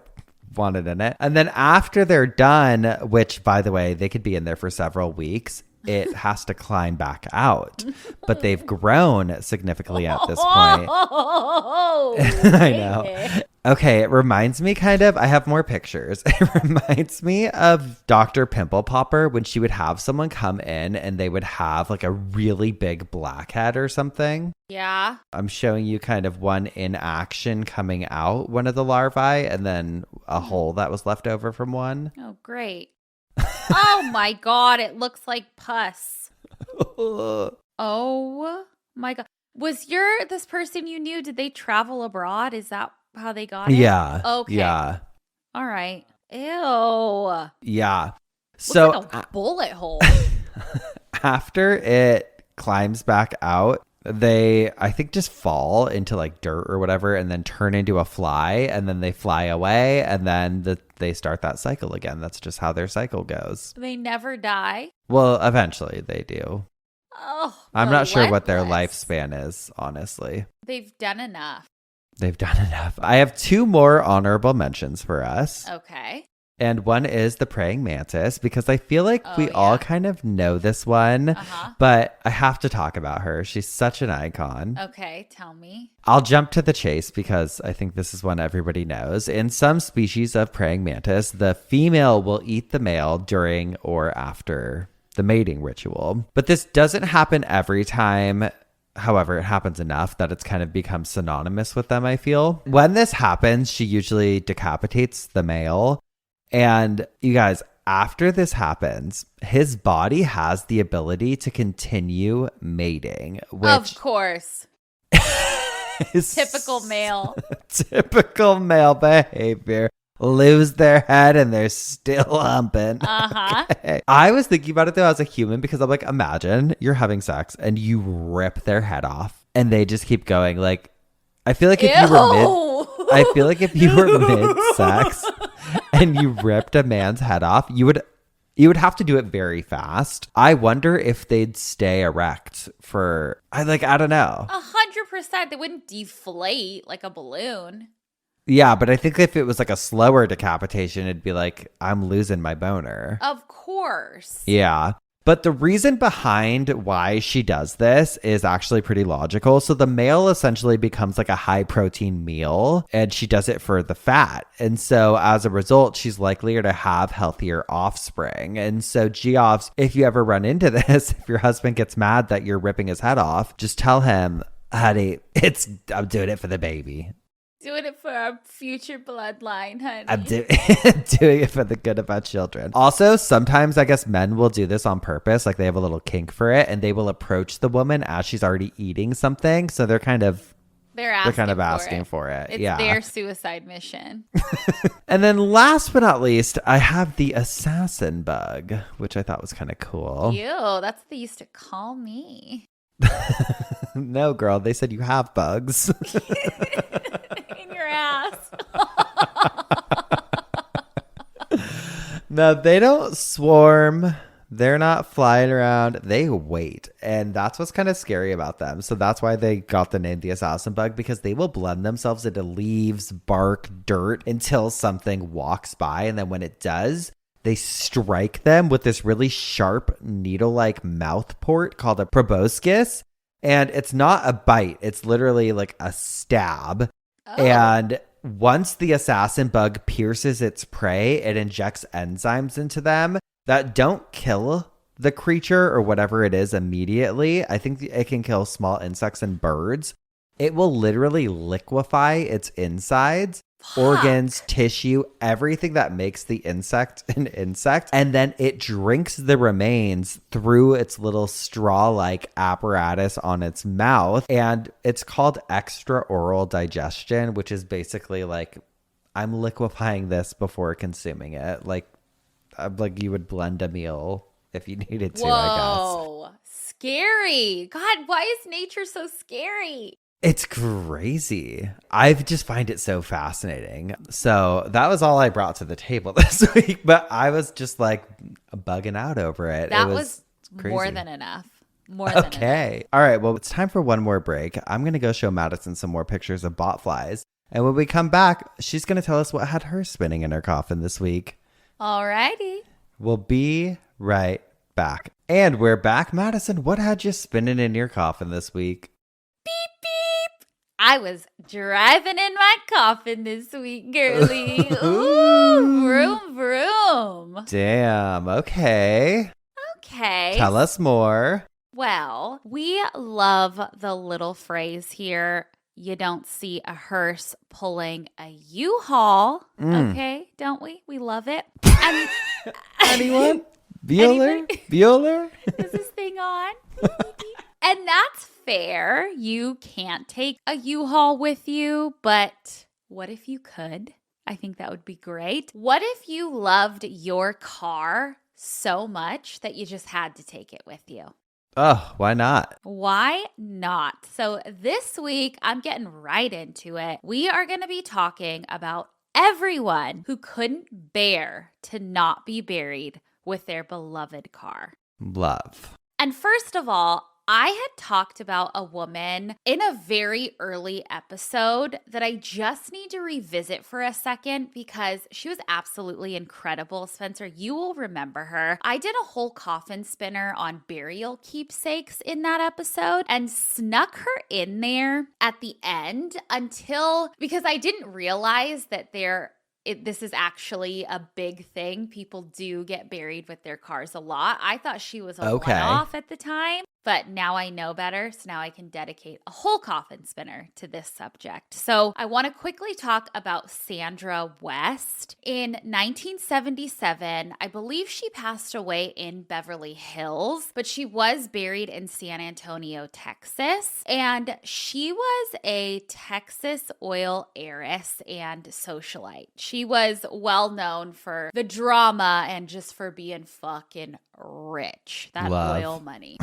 want it in it. And then after they're done, which by the way, they could be in there for several weeks, it has to climb back out. But they've grown significantly at this point. Oh, I know. Okay, it reminds me kind of, I have more pictures. It reminds me of Dr. Pimple Popper when she would have someone come in and they would have like a really big blackhead or something. Yeah. I'm showing you kind of one in action coming out, one of the larvae, and then a hole that was left over from one. Oh, great. Oh my God, it looks like pus. Oh my God. Was this person you knew, did they travel abroad? Is that how they got it? Yeah. Okay. Yeah. All right. Ew. Yeah. Looks So like a bullet hole. after it climbs back out, they, I think, just fall into like dirt or whatever and then turn into a fly and then they fly away and then they start that cycle again. That's just how their cycle goes. They never die. Well, eventually they do. Oh, I'm not sure what their relentless. lifespan is, honestly. They've done enough. They've done enough. I have 2 more honorable mentions for us. Okay. And one is the praying mantis, because I feel like Oh, we yeah. all kind of know this one, Uh-huh. but I have to talk about her. She's such an icon. Okay, tell me. I'll jump to the chase because I think this is one everybody knows. In some species of praying mantis, the female will eat the male during or after the mating ritual. But this doesn't happen every time. However, it happens enough that it's kind of become synonymous with them, I feel. When this happens, she usually decapitates the male. And you guys, after this happens, his body has the ability to continue mating, which Of course. is Typical male. typical male behavior. Lose their head and they're still humping. Uh-huh. Okay. I was thinking about it though as a human because I'm like, imagine you're having sex and you rip their head off and they just keep going. Like, I feel like if you were Ew. I feel like if you were mid-sex and you ripped a man's head off, you would have to do it very fast. I wonder if they'd stay erect for, I don't know. 100%. They wouldn't deflate like a balloon. Yeah, but I think if it was like a slower decapitation, it'd be like, I'm losing my boner. Of course. Yeah. But the reason behind why she does this is actually pretty logical. So the male essentially becomes like a high protein meal and she does it for the fat. And so as a result, she's likelier to have healthier offspring. And so Geoffs, if you ever run into this, if your husband gets mad that you're ripping his head off, just tell him, honey, I'm doing it for the baby. Doing it for our future bloodline, honey. I'm doing it for the good of our children. Also, sometimes I guess men will do this on purpose. Like they have a little kink for it and they will approach the woman as she's already eating something. So they're kind of asking for it. It's yeah. their suicide mission. And then last but not least, I have the assassin bug, which I thought was kind of cool. Ew, that's what they used to call me. No, girl, they said you have bugs. In your ass. No, they don't swarm. They're not flying around. They wait. And that's what's kind of scary about them. So that's why they got the name the assassin bug, because they will blend themselves into leaves, bark, dirt until something walks by. And then when it does, they strike them with this really sharp needle-like mouth port called a proboscis. And it's not a bite. It's literally like a stab. Oh. And once the assassin bug pierces its prey, it injects enzymes into them that don't kill the creature or whatever it is immediately. I think it can kill small insects and birds. It will literally liquefy its insides, organs, tissue, everything that makes the insect an insect. And then it drinks the remains through its little straw-like apparatus on its mouth. And it's called extraoral digestion, which is basically like, I'm liquefying this before consuming it. Like you would blend a meal if you needed to, I guess. Whoa, scary. God, why is nature so scary? It's crazy. I just find it so fascinating. So that was all I brought to the table this week, but I was just like bugging out over it. That it was crazy. more than enough. More than enough. Okay. All right. Well, it's time for one more break. I'm going to go show Madison some more pictures of botflies. And when we come back, she's going to tell us what had her spinning in her coffin this week. All righty. We'll be right back. And we're back. Madison, what had you spinning in your coffin this week? Beep, beep. I was driving in my coffin this week, girly. Ooh, vroom, vroom. Damn. Okay. Okay. Tell us more. Well, we love the little phrase here. You don't see a hearse pulling a U-Haul. Okay, don't we? We love it. And Anyone? Bueller? Bueller? Is this thing on? And that's fair. You can't take a U-Haul with you, but what if you could? I think that would be great. What if you loved your car so much that you just had to take it with you? Oh, why not? Why not? So this week, I'm getting right into it. We are going to be talking about everyone who couldn't bear to not be buried with their beloved car. Love. And first of all, I had talked about a woman in a very early episode that I just need to revisit for a second because she was absolutely incredible. Spencer, you will remember her. I did a whole coffin spinner on burial keepsakes in that episode and snuck her in there at the end because I didn't realize that this is actually a big thing. People do get buried with their cars a lot. I thought she was a one-off at the time, but now I know better. So now I can dedicate a whole coffin spinner to this subject. So I want to quickly talk about Sandra West. In 1977, I believe she passed away in Beverly Hills, but she was buried in San Antonio, Texas. And she was a Texas oil heiress and socialite. She was well known for the drama and just for being fucking rich. That oil money.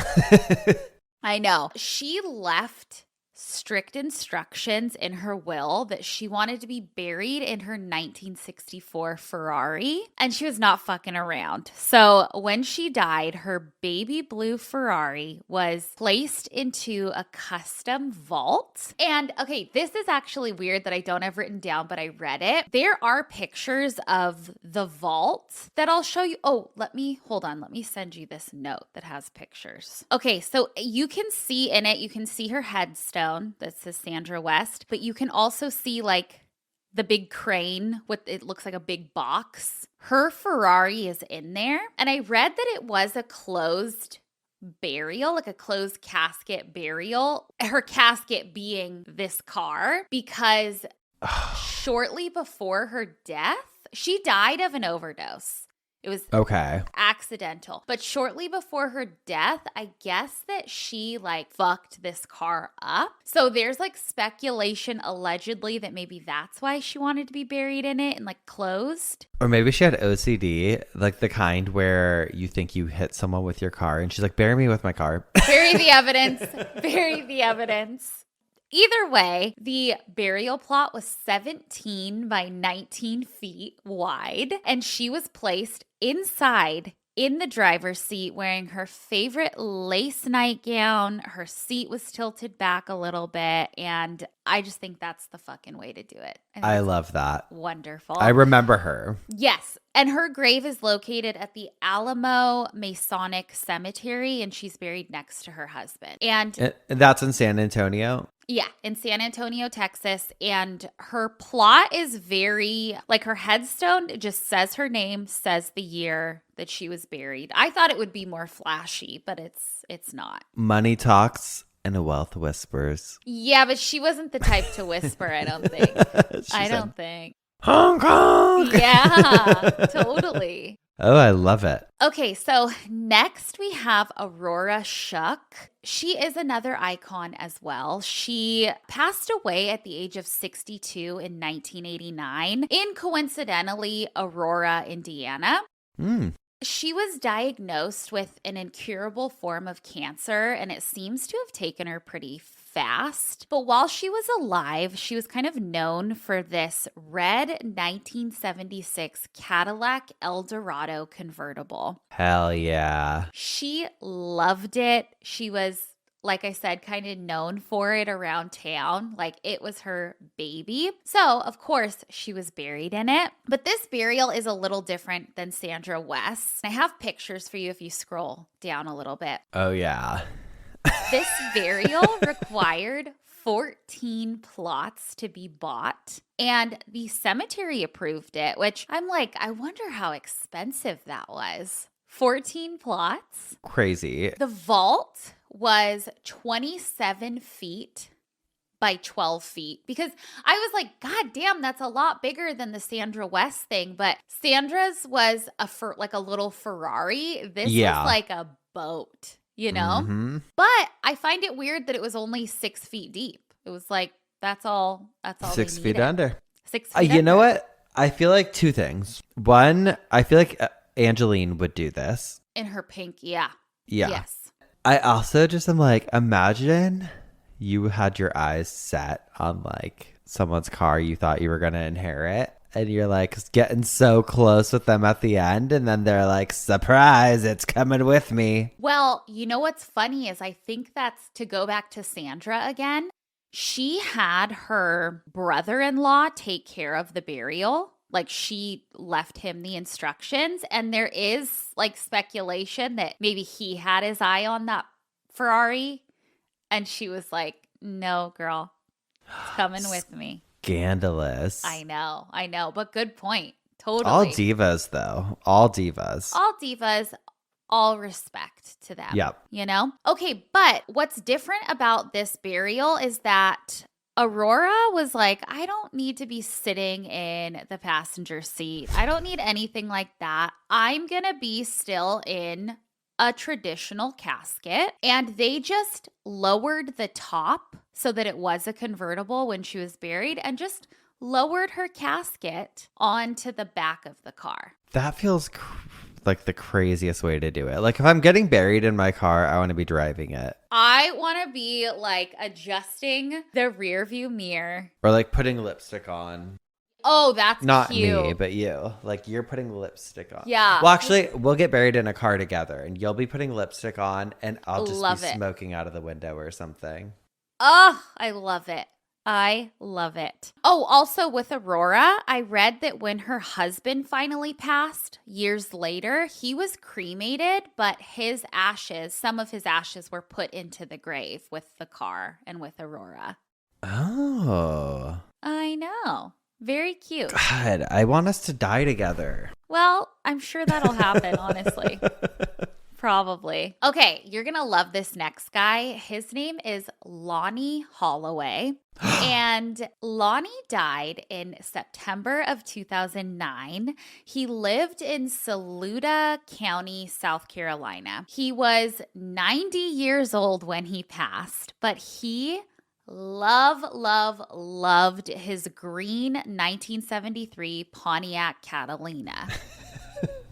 I know. She left strict instructions in her will that she wanted to be buried in her 1964 Ferrari, and she was not fucking around. So when she died, her baby blue Ferrari was placed into a custom vault. And okay, this is actually weird that I don't have written down, but I read it. There are pictures of the vault that I'll show you. Oh, hold on. Let me send you this note that has pictures. Okay, so you can see in it, you can see her headstone that says Sandra West, but you can also see like the big crane with it looks like a big box. Her Ferrari is in there. And I read that it was a closed burial, like a closed casket burial. Her casket being this car because shortly before her death, she died of an overdose. It was accidental. But shortly before her death, I guess that she fucked this car up. So there's speculation allegedly that maybe that's why she wanted to be buried in it and closed. Or maybe she had OCD, like the kind where you think you hit someone with your car and she's like, bury me with my car. Bury the evidence. Bury the evidence. Either way, the burial plot was 17 by 19 feet wide, and she was placed inside in the driver's seat wearing her favorite lace nightgown. Her seat was tilted back a little bit, and I just think that's the fucking way to do it. I love that. Wonderful. I remember her. Yes. And her grave is located at the Alamo Masonic Cemetery, and she's buried next to her husband. And that's in San Antonio? Yeah, in San Antonio, Texas. And her plot is very, like her headstone just says her name, says the year that she was buried. I thought it would be more flashy, but it's not. Money talks and wealth whispers. Yeah, but she wasn't the type to whisper, I don't think. I don't think. Hong Kong! Yeah, totally. Oh, I love it. Okay, so next we have Aurora Shuck. She is another icon as well. She passed away at the age of 62 in 1989 in, coincidentally, Aurora, Indiana. She was diagnosed with an incurable form of cancer, and it seems to have taken her pretty fast. But while she was alive, she was kind of known for this red 1976 Cadillac Eldorado convertible. Hell yeah. She loved it. She was, like I said, kind of known for it around town. Like it was her baby. So, of course, she was buried in it. But this burial is a little different than Sandra West's. I have pictures for you if you scroll down a little bit. Oh, yeah. This burial required 14 plots to be bought, and the cemetery approved it, which I'm like, I wonder how expensive that was. 14 plots. Crazy. The vault was 27 feet by 12 feet, because I was like, God damn, that's a lot bigger than the Sandra West thing. But Sandra's was like a little Ferrari. This was like a boat. You know? Mm-hmm. But I find it weird that it was only 6 feet deep. It was like, that's all 6 feet under. 6 feet under. You know what? I feel like two things. One, I feel like Angeline would do this. In her pink, yeah. Yeah. Yes. I also just am like, imagine you had your eyes set on like someone's car you thought you were going to inherit. And you're like getting so close with them at the end. And then they're like, surprise, it's coming with me. Well, you know what's funny is I think that's to go back to Sandra again. She had her brother-in-law take care of the burial. Like she left him the instructions. And there is like speculation that maybe he had his eye on that Ferrari. And she was like, no, girl, it's coming with me. Scandalous. I know. But good point. Totally. All divas, though. All divas. All divas, all respect to them. Yep. You know? Okay, but what's different about this burial is that Aurora was like, I don't need to be sitting in the passenger seat. I don't need anything like that. I'm going to be still in a traditional casket. And they just lowered the top so that it was a convertible when she was buried and just lowered her casket onto the back of the car. That feels like the craziest way to do it. Like if I'm getting buried in my car, I want to be driving it. I want to be like adjusting the rear view mirror. Or like putting lipstick on. Oh, that's not cute. me, but you. Like you're putting lipstick on. Yeah. Well, actually, we'll get buried in a car together, and you'll be putting lipstick on, and I'll just Love be it. smoking out of the window or something. Oh, I love it. I love it. Oh, also with Aurora, I read that when her husband finally passed years later, he was cremated, but his ashes, some of his ashes were put into the grave with the car and with Aurora. Oh. I know. Very cute. God, I want us to die together. Well, I'm sure that'll happen, honestly. Probably. Okay, you're going to love this next guy. His name is Lonnie Holloway. And Lonnie died in September of 2009. He lived in Saluda County, South Carolina. He was 90 years old when he passed, but he loved his green 1973 Pontiac Catalina.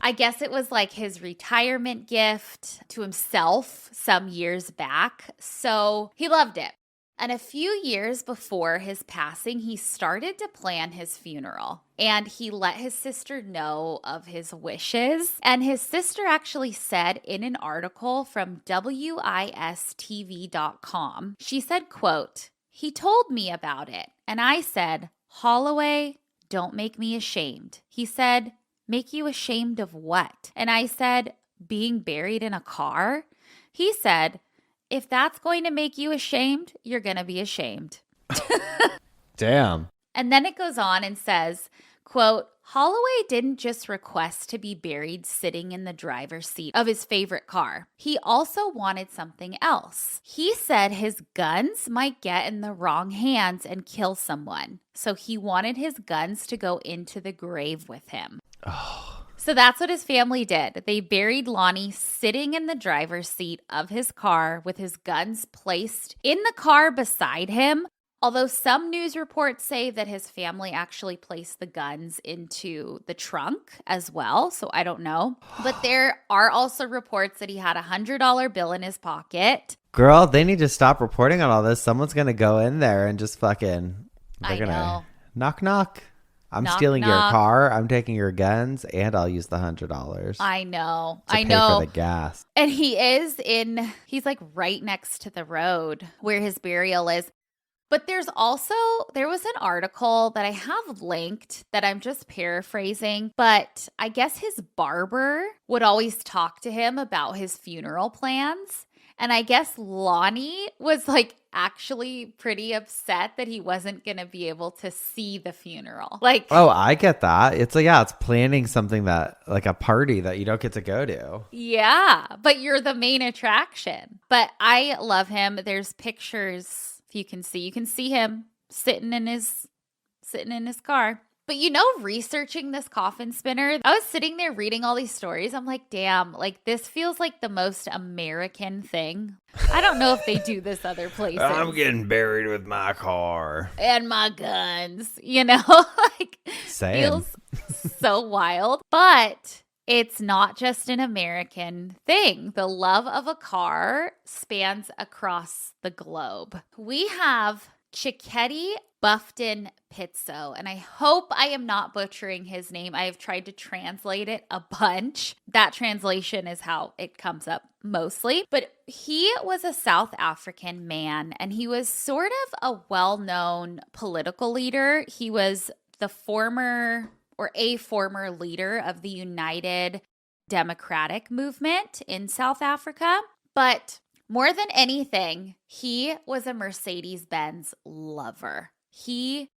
I guess it was like his retirement gift to himself some years back. So he loved it. And a few years before his passing, he started to plan his funeral. And he let his sister know of his wishes. And his sister actually said in an article from wistv.com, she said, quote, "He told me about it. And I said, Holloway, don't make me ashamed. He said, Make you ashamed of what? And I said, being buried in a car. He said, if that's going to make you ashamed, you're going to be ashamed. Damn. And then it goes on and says, quote, Holloway didn't just request to be buried sitting in the driver's seat of his favorite car. He also wanted something else. He said his guns might get in the wrong hands and kill someone. So he wanted his guns to go into the grave with him. Oh. So that's what his family did. They buried Lonnie sitting in the driver's seat of his car with his guns placed in the car beside him. Although some news reports say that his family actually placed the guns into the trunk as well. So I don't know. But there are also reports that he had a $100 bill in his pocket. Girl, they need to stop reporting on all this. Someone's going to go in there and just fucking... I know. Gonna knock, knock. I'm Knock, stealing your knock. car. I'm taking your guns, and I'll use the $100. I know. To I pay know. for the gas. And he's like right next to the road where his burial is. But there was an article that I have linked that I'm just paraphrasing, but I guess his barber would always talk to him about his funeral plans. And I guess Lonnie was like actually pretty upset that he wasn't going to be able to see the funeral. Like, Oh, I get that. It's like, yeah, it's planning something that, like a party that you don't get to go to. yeah, but you're the main attraction. But I love him. There's pictures. If you can see him sitting in his car. But researching this coffin spinner, I was sitting there reading all these stories. I'm like, damn, like this feels like the most American thing. I don't know if they do this other places. I'm getting buried with my car. And my guns, like Same. feels so wild. But it's not just an American thing. The love of a car spans across the globe. We have Chiquetti Buffton Pizzo, and I hope I am not butchering his name. I have tried to translate it a bunch. That translation is how it comes up mostly. But he was a South African man, and he was sort of a well-known political leader. He was a former leader of the United Democratic Movement in South Africa. But more than anything, he was a Mercedes-Benz lover. He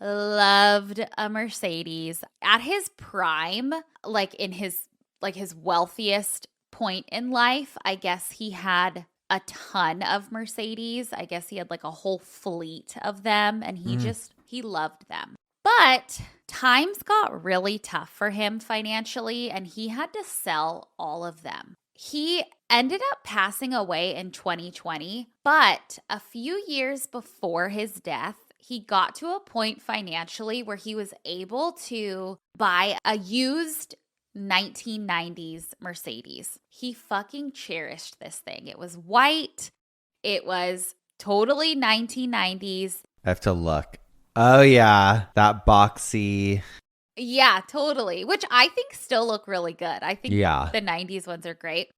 loved a Mercedes. At his prime, like in his wealthiest point in life, I guess he had a ton of Mercedes. I guess he had like a whole fleet of them, and he loved them. But times got really tough for him financially, and he had to sell all of them. He ended up passing away in 2020, but a few years before his death, he got to a point financially where he was able to buy a used 1990s Mercedes. He fucking cherished this thing. It was white. It was totally 1990s. I have to look. Oh, yeah. That boxy. Yeah, totally. Which I think still look really good. I think the 90s ones are great.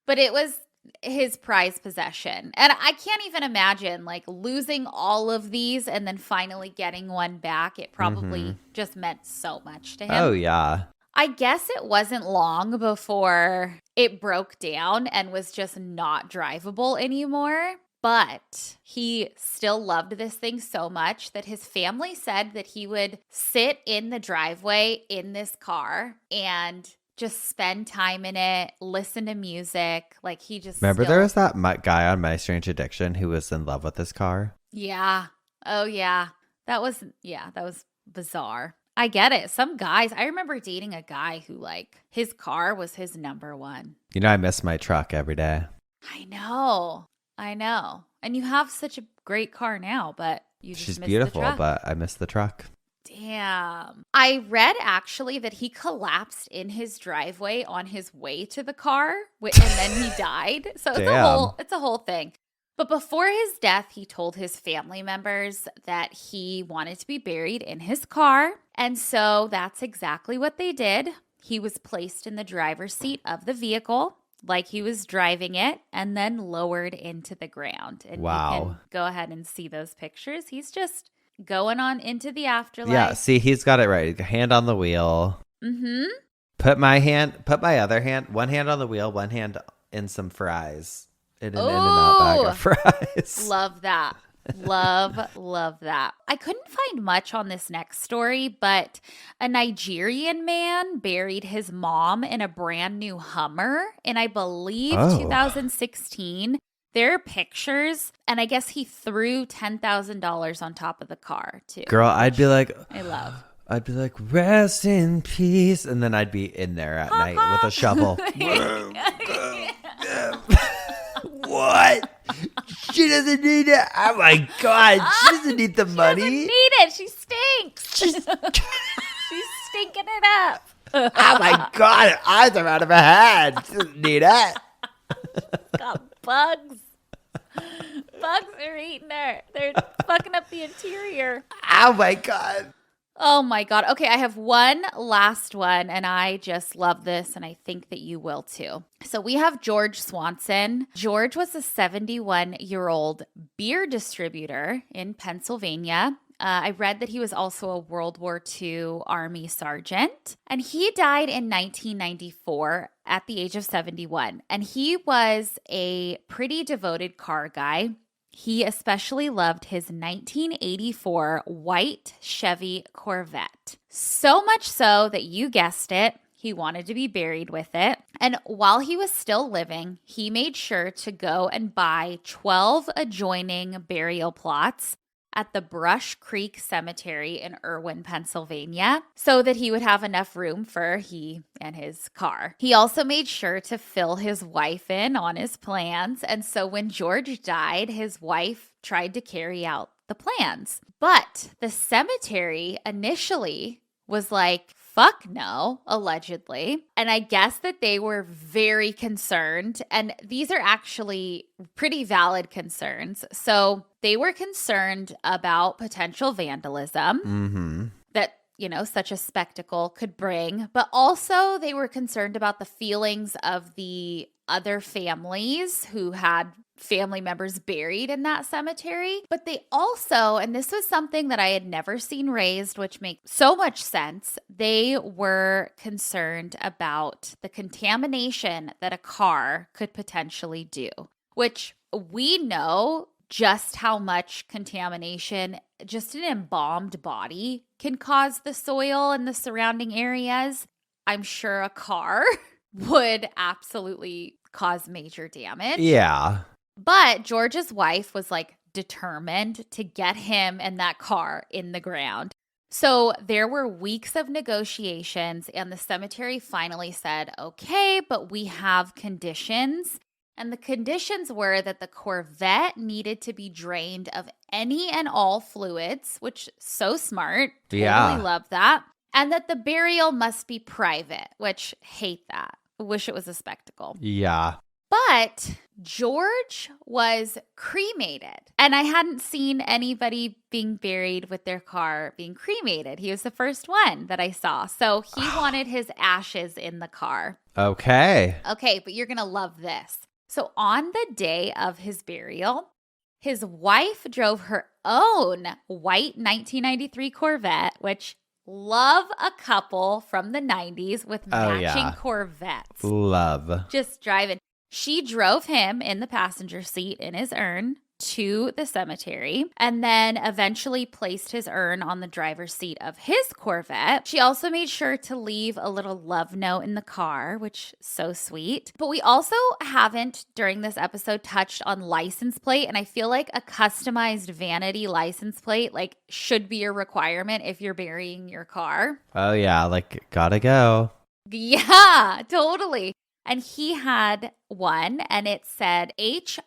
But it was his prized possession. And I can't even imagine like losing all of these and then finally getting one back. It probably just meant so much to him. Oh, yeah. I guess it wasn't long before it broke down and was just not drivable anymore. But he still loved this thing so much that his family said that he would sit in the driveway in this car and just spend time in it, listen to music. Like he just Remember there was that guy on My Strange Addiction who was in love with his car? Yeah. Oh, yeah. That was bizarre. I get it. Some guys, I remember dating a guy who like his car was his number one. I miss my truck every day. I know. And you have such a great car now, but you just She's miss beautiful, the truck. but I miss the truck. Damn. I read actually that he collapsed in his driveway on his way to the car and then he died. So it's a whole thing. But before his death, he told his family members that he wanted to be buried in his car. And so that's exactly what they did. He was placed in the driver's seat of the vehicle like he was driving it and then lowered into the ground. And wow. You can go ahead and see those pictures. He's just going on into the afterlife. Yeah, see, he's got it right. Hand on the wheel. Mm-hmm. Put my other hand, one hand on the wheel, one hand in some fries. In an In-N-Out bag of fries. Love that. Love that. I couldn't find much on this next story, but a Nigerian man buried his mom in a brand new Hummer in, I believe, 2016. There are pictures, and I guess he threw $10,000 on top of the car, too. Girl, I'd be like, rest in peace. And then I'd be in there at night with a shovel. What? She doesn't need it. Oh my God. She doesn't need the money. She doesn't need it. She stinks. She's stinking it up. Oh my God. Her eyes are out of her head. She doesn't need it. Got bugs. Bugs are eating her. They're fucking up the interior. Oh my God. Oh my God. Okay, I have one last one, and I just love this, and I think that you will too. So we have George Swanson. George was a 71-year-old beer distributor in Pennsylvania. I read that he was also a World War II Army sergeant, and he died in 1994 at the age of 71. And he was a pretty devoted car guy. He especially loved his 1984 white Chevy Corvette. So much so that you guessed it, he wanted to be buried with it. And while he was still living, he made sure to go and buy 12 adjoining burial plots at the Brush Creek Cemetery in Irwin, Pennsylvania, so that he would have enough room for he and his car. He also made sure to fill his wife in on his plans, and so when George died, his wife tried to carry out the plans. But the cemetery initially was like, fuck no, allegedly. And I guess that they were very concerned. And these are actually pretty valid concerns. So they were concerned about potential vandalism that, you know, such a spectacle could bring. But also they were concerned about the feelings of the other families who had family members buried in that cemetery. But they also, and this was something that I had never seen raised, which makes so much sense, they were concerned about the contamination that a car could potentially do, which we know just how much contamination just an embalmed body can cause the soil and the surrounding areas. I'm sure a car would absolutely cause major damage. Yeah. But George's wife was like determined to get him and that car in the ground. So there were weeks of negotiations, and the cemetery finally said, okay, but we have conditions. And the conditions were that the Corvette needed to be drained of any and all fluids, which so smart. Totally love that. And that the burial must be private, which hate that. Wish it was a spectacle. Yeah. But George was cremated, and I hadn't seen anybody being buried with their car being cremated. He was the first one that I saw. So he wanted his ashes in the car. Okay. Okay, but you're going to love this. So on the day of his burial, his wife drove her own white 1993 Corvette, which love a couple from the 90s with matching Corvettes. Love. Just driving. She drove him in the passenger seat in his urn to the cemetery, and then eventually placed his urn on the driver's seat of his Corvette. She also made sure to leave a little love note in the car, which is so sweet. But we also haven't, during this episode, touched on license plate, and I feel like a customized vanity license plate like should be a requirement if you're burying your car. Oh yeah, like gotta go. Yeah, totally. And he had one, and it said HI-PAL,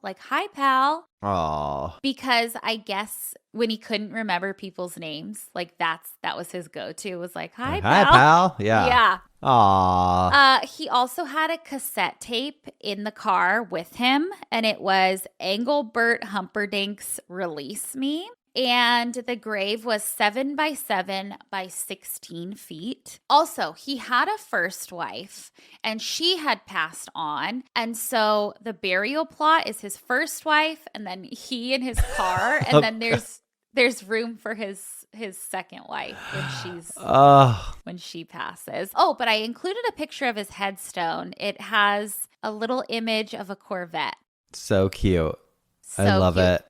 like, hi, pal. Oh. Because I guess when he couldn't remember people's names, like, that was his go-to, was like, hi, pal. Hi, pal. Yeah. Yeah. Aw. He also had a cassette tape in the car with him, and it was Engelbert Humperdinck's Release Me. And the grave was 7 by 7 by 16 feet. Also, he had a first wife, and she had passed on. And so the burial plot is his first wife, and then he in his car, and then there's There's room for his second wife Oh, when she passes. Oh, but I included a picture of his headstone. It has a little image of a Corvette. so cute. I So love cute. it.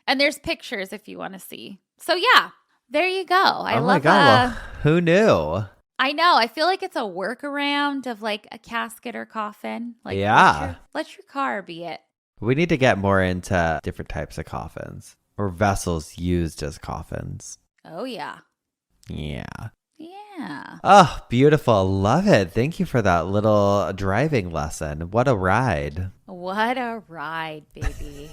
And there's pictures if you want to see. So yeah, there you go. I Oh my love God. Well, who knew? I know. I feel like it's a workaround of like a casket or coffin. Like Yeah. let your car be it. We need to get more into different types of coffins or vessels used as coffins. Oh yeah. Yeah. Yeah. Oh, beautiful. Love it. Thank you for that little driving lesson. What a ride. What a ride, baby.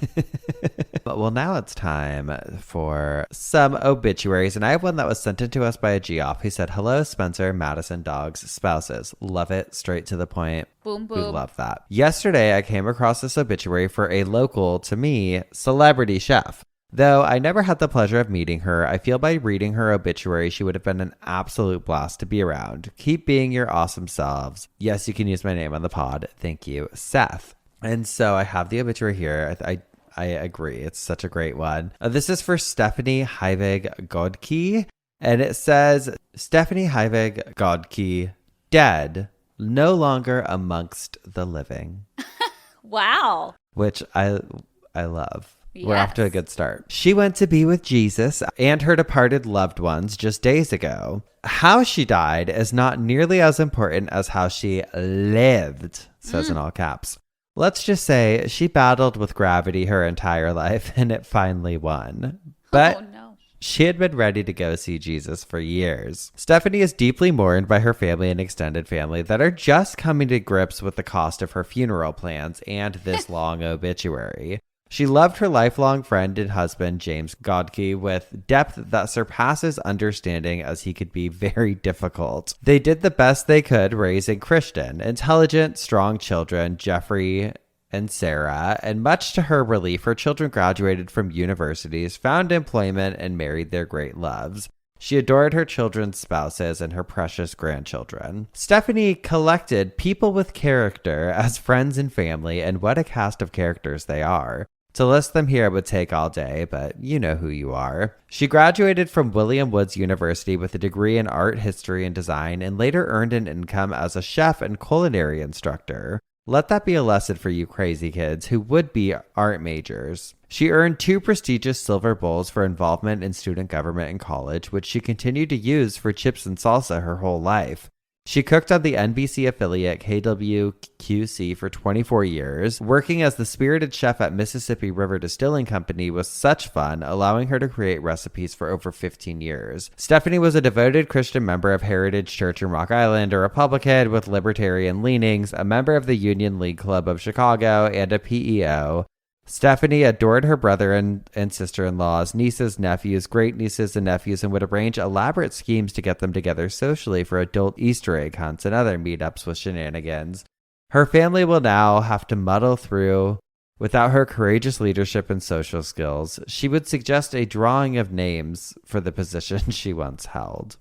Well, now it's time for some obituaries. And I have one that was sent in to us by a Geoff who said, "Hello, Spencer, Madison, dogs, spouses." Love it. Straight to the point. Boom, We boom. love that. Yesterday, I came across this obituary for a local, to me, celebrity chef. Though I never had the pleasure of meeting her, I feel by reading her obituary, she would have been an absolute blast to be around. Keep being your awesome selves. Yes, you can use my name on the pod. Thank you, Seth. And so I have the obituary here. I agree. It's such a great one. This is for Stephanie Heivig Godke. And it says, Stephanie Heivig Godke, dead, no longer amongst the living. Wow. Which I love. We're Yes. off to a good start. She went to be with Jesus and her departed loved ones just days ago. How she died is not nearly as important as how she lived, says in all caps. Let's just say she battled with gravity her entire life and it finally won. But Oh no. she had been ready to go see Jesus for years. Stephanie is deeply mourned by her family and extended family that are just coming to grips with the cost of her funeral plans and this long obituary. She loved her lifelong friend and husband, James Godke, with depth that surpasses understanding, as he could be very difficult. They did the best they could raising Christian, intelligent, strong children, Jeffrey and Sarah, and much to her relief, her children graduated from universities, found employment, and married their great loves. She adored her children's spouses and her precious grandchildren. Stephanie collected people with character as friends and family, and what a cast of characters they are. To list them here would take all day, but you know who you are. She graduated from William Woods University with a degree in art history and design, and later earned an income as a chef and culinary instructor. Let that be a lesson for you crazy kids who would be art majors. She earned 2 prestigious silver bowls for involvement in student government in college, which she continued to use for chips and salsa her whole life. She cooked on the NBC affiliate KWQC for 24 years. Working as the spirited chef at Mississippi River Distilling Company was such fun, allowing her to create recipes for over 15 years. Stephanie was a devoted Christian member of Heritage Church in Rock Island, a Republican with libertarian leanings, a member of the Union League Club of Chicago, and a PEO. Stephanie adored her brother and sister-in-laws, nieces, nephews, great-nieces, and nephews, and would arrange elaborate schemes to get them together socially for adult Easter egg hunts and other meetups with shenanigans. Her family will now have to muddle through without her courageous leadership and social skills. She would suggest a drawing of names for the position she once held.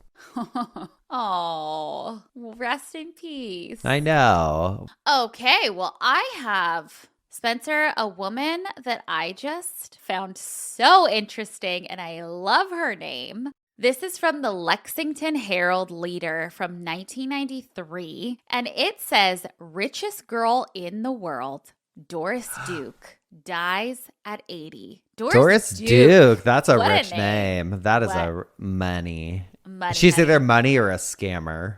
Oh, rest in peace. I know. Okay, well, I have, Spencer, a woman that I just found so interesting, and I love her name. This is from the Lexington Herald Leader from 1993, and it says, "Richest girl in the world, Doris Duke, dies at 80." Doris Duke. That's a What a rich name. name. That is What? a money. Money, She's honey. either money or a scammer.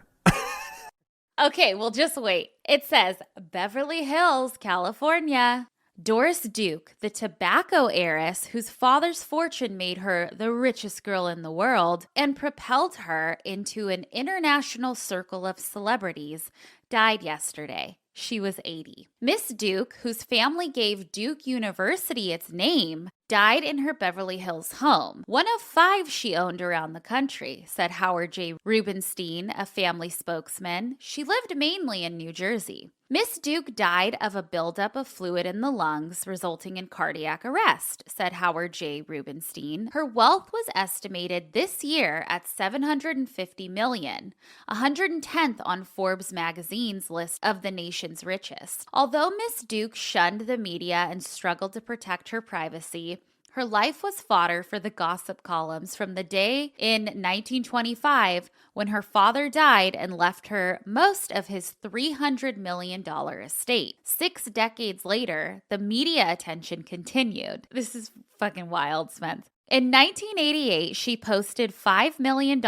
Okay, well, just wait. It says Beverly Hills, California. Doris Duke, the tobacco heiress whose father's fortune made her the richest girl in the world and propelled her into an international circle of celebrities, died yesterday. She was 80. Miss Duke, whose family gave Duke University its name, died in her Beverly Hills home, one of 5 she owned around the country, said Howard J. Rubenstein, a family spokesman. She lived mainly in New Jersey. Miss Duke died of a buildup of fluid in the lungs, resulting in cardiac arrest, said Howard J. Rubenstein. Her wealth was estimated this year at $750 million, 110th on Forbes magazine's list of the nation's richest. Although Miss Duke shunned the media and struggled to protect her privacy, Her life was fodder for the gossip columns from the day in 1925 when her father died and left her most of his $300 million estate. 6 decades later, the media attention continued. This is fucking wild, Spence. In 1988, she posted $5 million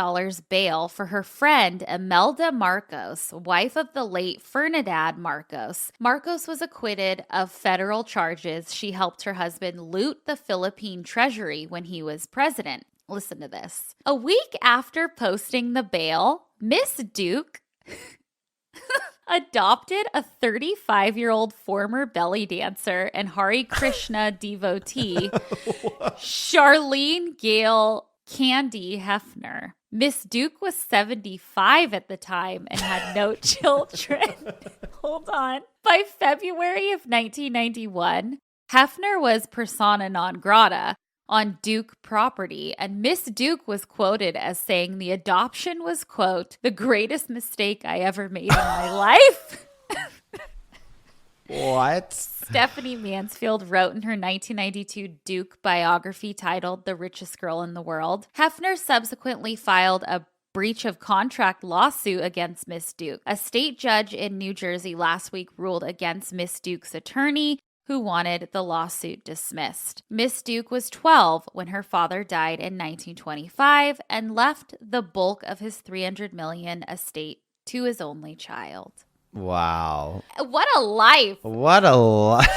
bail for her friend Imelda Marcos, wife of the late Fernandad Marcos. Marcos was acquitted of federal charges. She helped her husband loot the Philippine treasury when he was president. Listen to this. A week after posting the bail, Miss Duke adopted a 35-year-old former belly dancer and Hare Krishna devotee, Charlene Gail Candy Hefner. Miss Duke was 75 at the time and had no children. Hold on. By February of 1991, Hefner was persona non grata on Duke property, and Miss Duke was quoted as saying the adoption was, quote, the greatest mistake I ever made in my life. What? Stephanie Mansfield wrote in her 1992 Duke biography titled The Richest Girl in the World. Hefner subsequently filed a breach of contract lawsuit against Miss Duke. A state judge in New Jersey last week ruled against Miss Duke's attorney, who wanted the lawsuit dismissed. Miss Duke was 12 when her father died in 1925 and left the bulk of his $300 million estate to his only child. Wow. What a life. What a life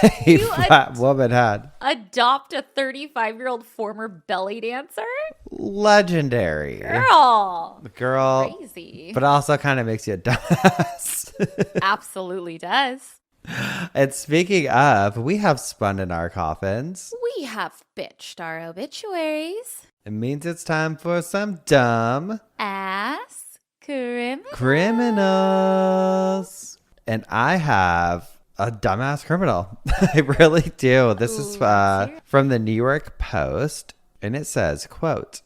that woman had. Adopt a 35-year-old former belly dancer? Legendary. Girl. Crazy. But also kind of makes you a dumbass. Absolutely does. And speaking of, we have spun in our coffins. We have bitched our obituaries. It means it's time for some dumb ass criminals. And I have a dumbass criminal. I really do. This is from the New York Post. And it says, quote,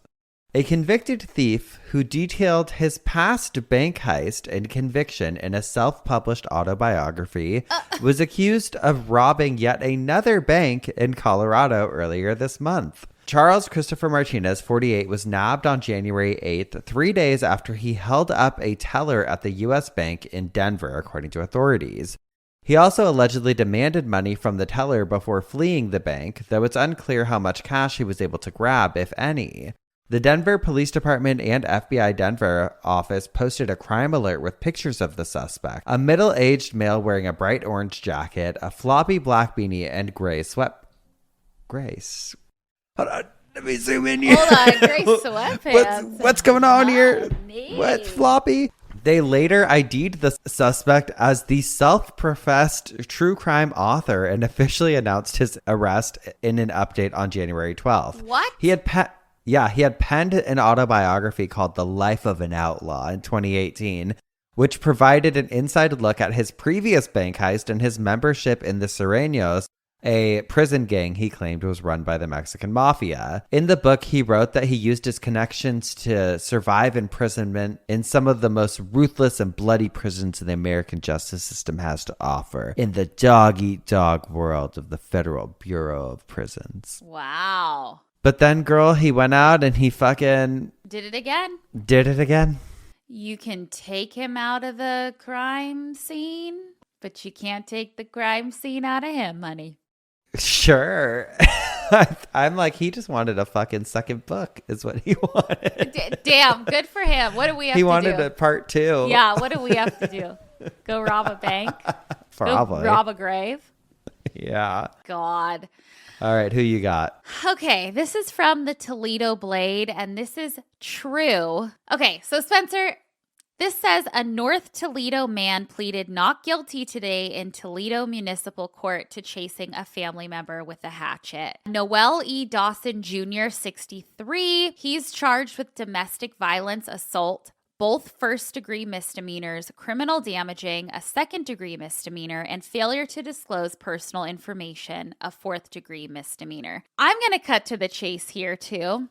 a convicted thief who detailed his past bank heist and conviction in a self-published autobiography was accused of robbing yet another bank in Colorado earlier this month. Charles Christopher Martinez, 48, was nabbed on January 8th, 3 days after he held up a teller at the U.S. Bank in Denver, according to authorities. He also allegedly demanded money from the teller before fleeing the bank, though it's unclear how much cash he was able to grab, if any. The Denver Police Department and FBI Denver office posted a crime alert with pictures of the suspect. A middle-aged male wearing a bright orange jacket, a floppy black beanie, and gray Grace. Hold on, let me zoom in here. Hold on, gray sweatpants. What's going on here? Neat. What's floppy? They later ID'd the suspect as the self-professed true crime author and officially announced his arrest in an update on January 12th. What? He had penned an autobiography called The Life of an Outlaw in 2018, which provided an inside look at his previous bank heist and his membership in the Sureños, a prison gang he claimed was run by the Mexican mafia. In the book, he wrote that he used his connections to survive imprisonment in some of the most ruthless and bloody prisons the American justice system has to offer in the dog-eat-dog world of the Federal Bureau of Prisons. Wow. But then, girl, he went out and he fucking... Did it again. You can take him out of the crime scene, but you can't take the crime scene out of him, honey. Sure. I'm like, he just wanted a fucking second book is what he wanted. Damn, good for him. What do we have to do? He wanted a part 2. Yeah, what do we have to do? Go rob a bank? Probably. Go rob a grave? Yeah. God. All right, who you got? Okay, this is from the Toledo Blade, and this is true. Okay, so Spencer, this says a North Toledo man pleaded not guilty today in Toledo Municipal Court to chasing a family member with a hatchet. Noel E. Dawson Jr., 63, he's charged with domestic violence, assault, both first-degree misdemeanors, criminal damaging, a second-degree misdemeanor, and failure to disclose personal information, a fourth-degree misdemeanor. I'm going to cut to the chase here, too.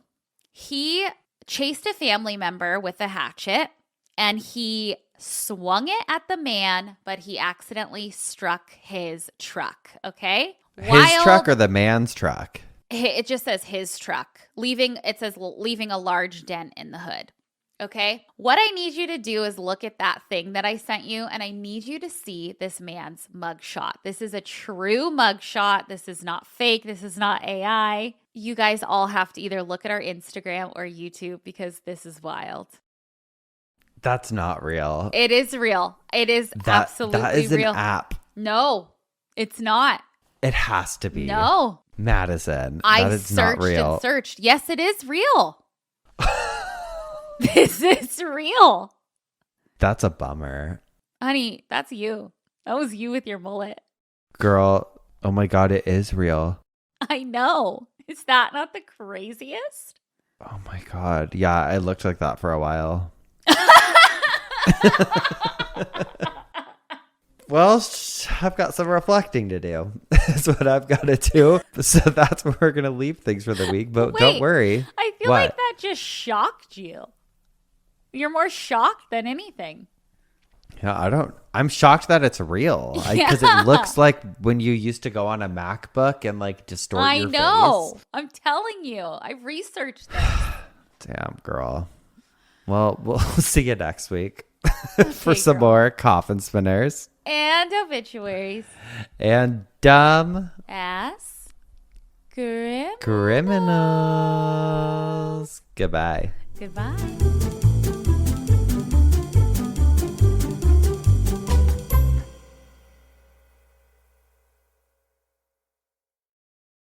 He chased a family member with a hatchet, and he swung it at the man, but he accidentally struck his truck, okay? His truck or the man's truck? It just says his truck, leaving a large dent in the hood. Okay. What I need you to do is look at that thing that I sent you, and I need you to see this man's mugshot. This is a true mugshot. This is not fake. This is not AI. You guys all have to either look at our Instagram or YouTube because this is wild. That's not real. It is real. It is absolutely real. That is an app. No, it's not. It has to be. No. Madison. I that is not searched real. and searched. Yes, it is real. This is real. That's a bummer. Honey, that's you. That was you with your mullet. Girl, oh my God, it is real. I know. Is that not the craziest? Oh my God. Yeah, I looked like that for a while. Well, I've got some reflecting to do. That's what I've got to do. So that's where we're going to leave things for the week. But Wait, don't worry. I feel What? like that just shocked you. You're more shocked than anything. Yeah, I'm shocked that it's real. Because it looks like when you used to go on a MacBook and like distort your face. I know. I'm telling you. I researched this. Damn, girl. Well, we'll see you next week for Okay, some girl. more coffin spinners. And obituaries. And dumb Ass. Grim. criminals. Goodbye. Goodbye.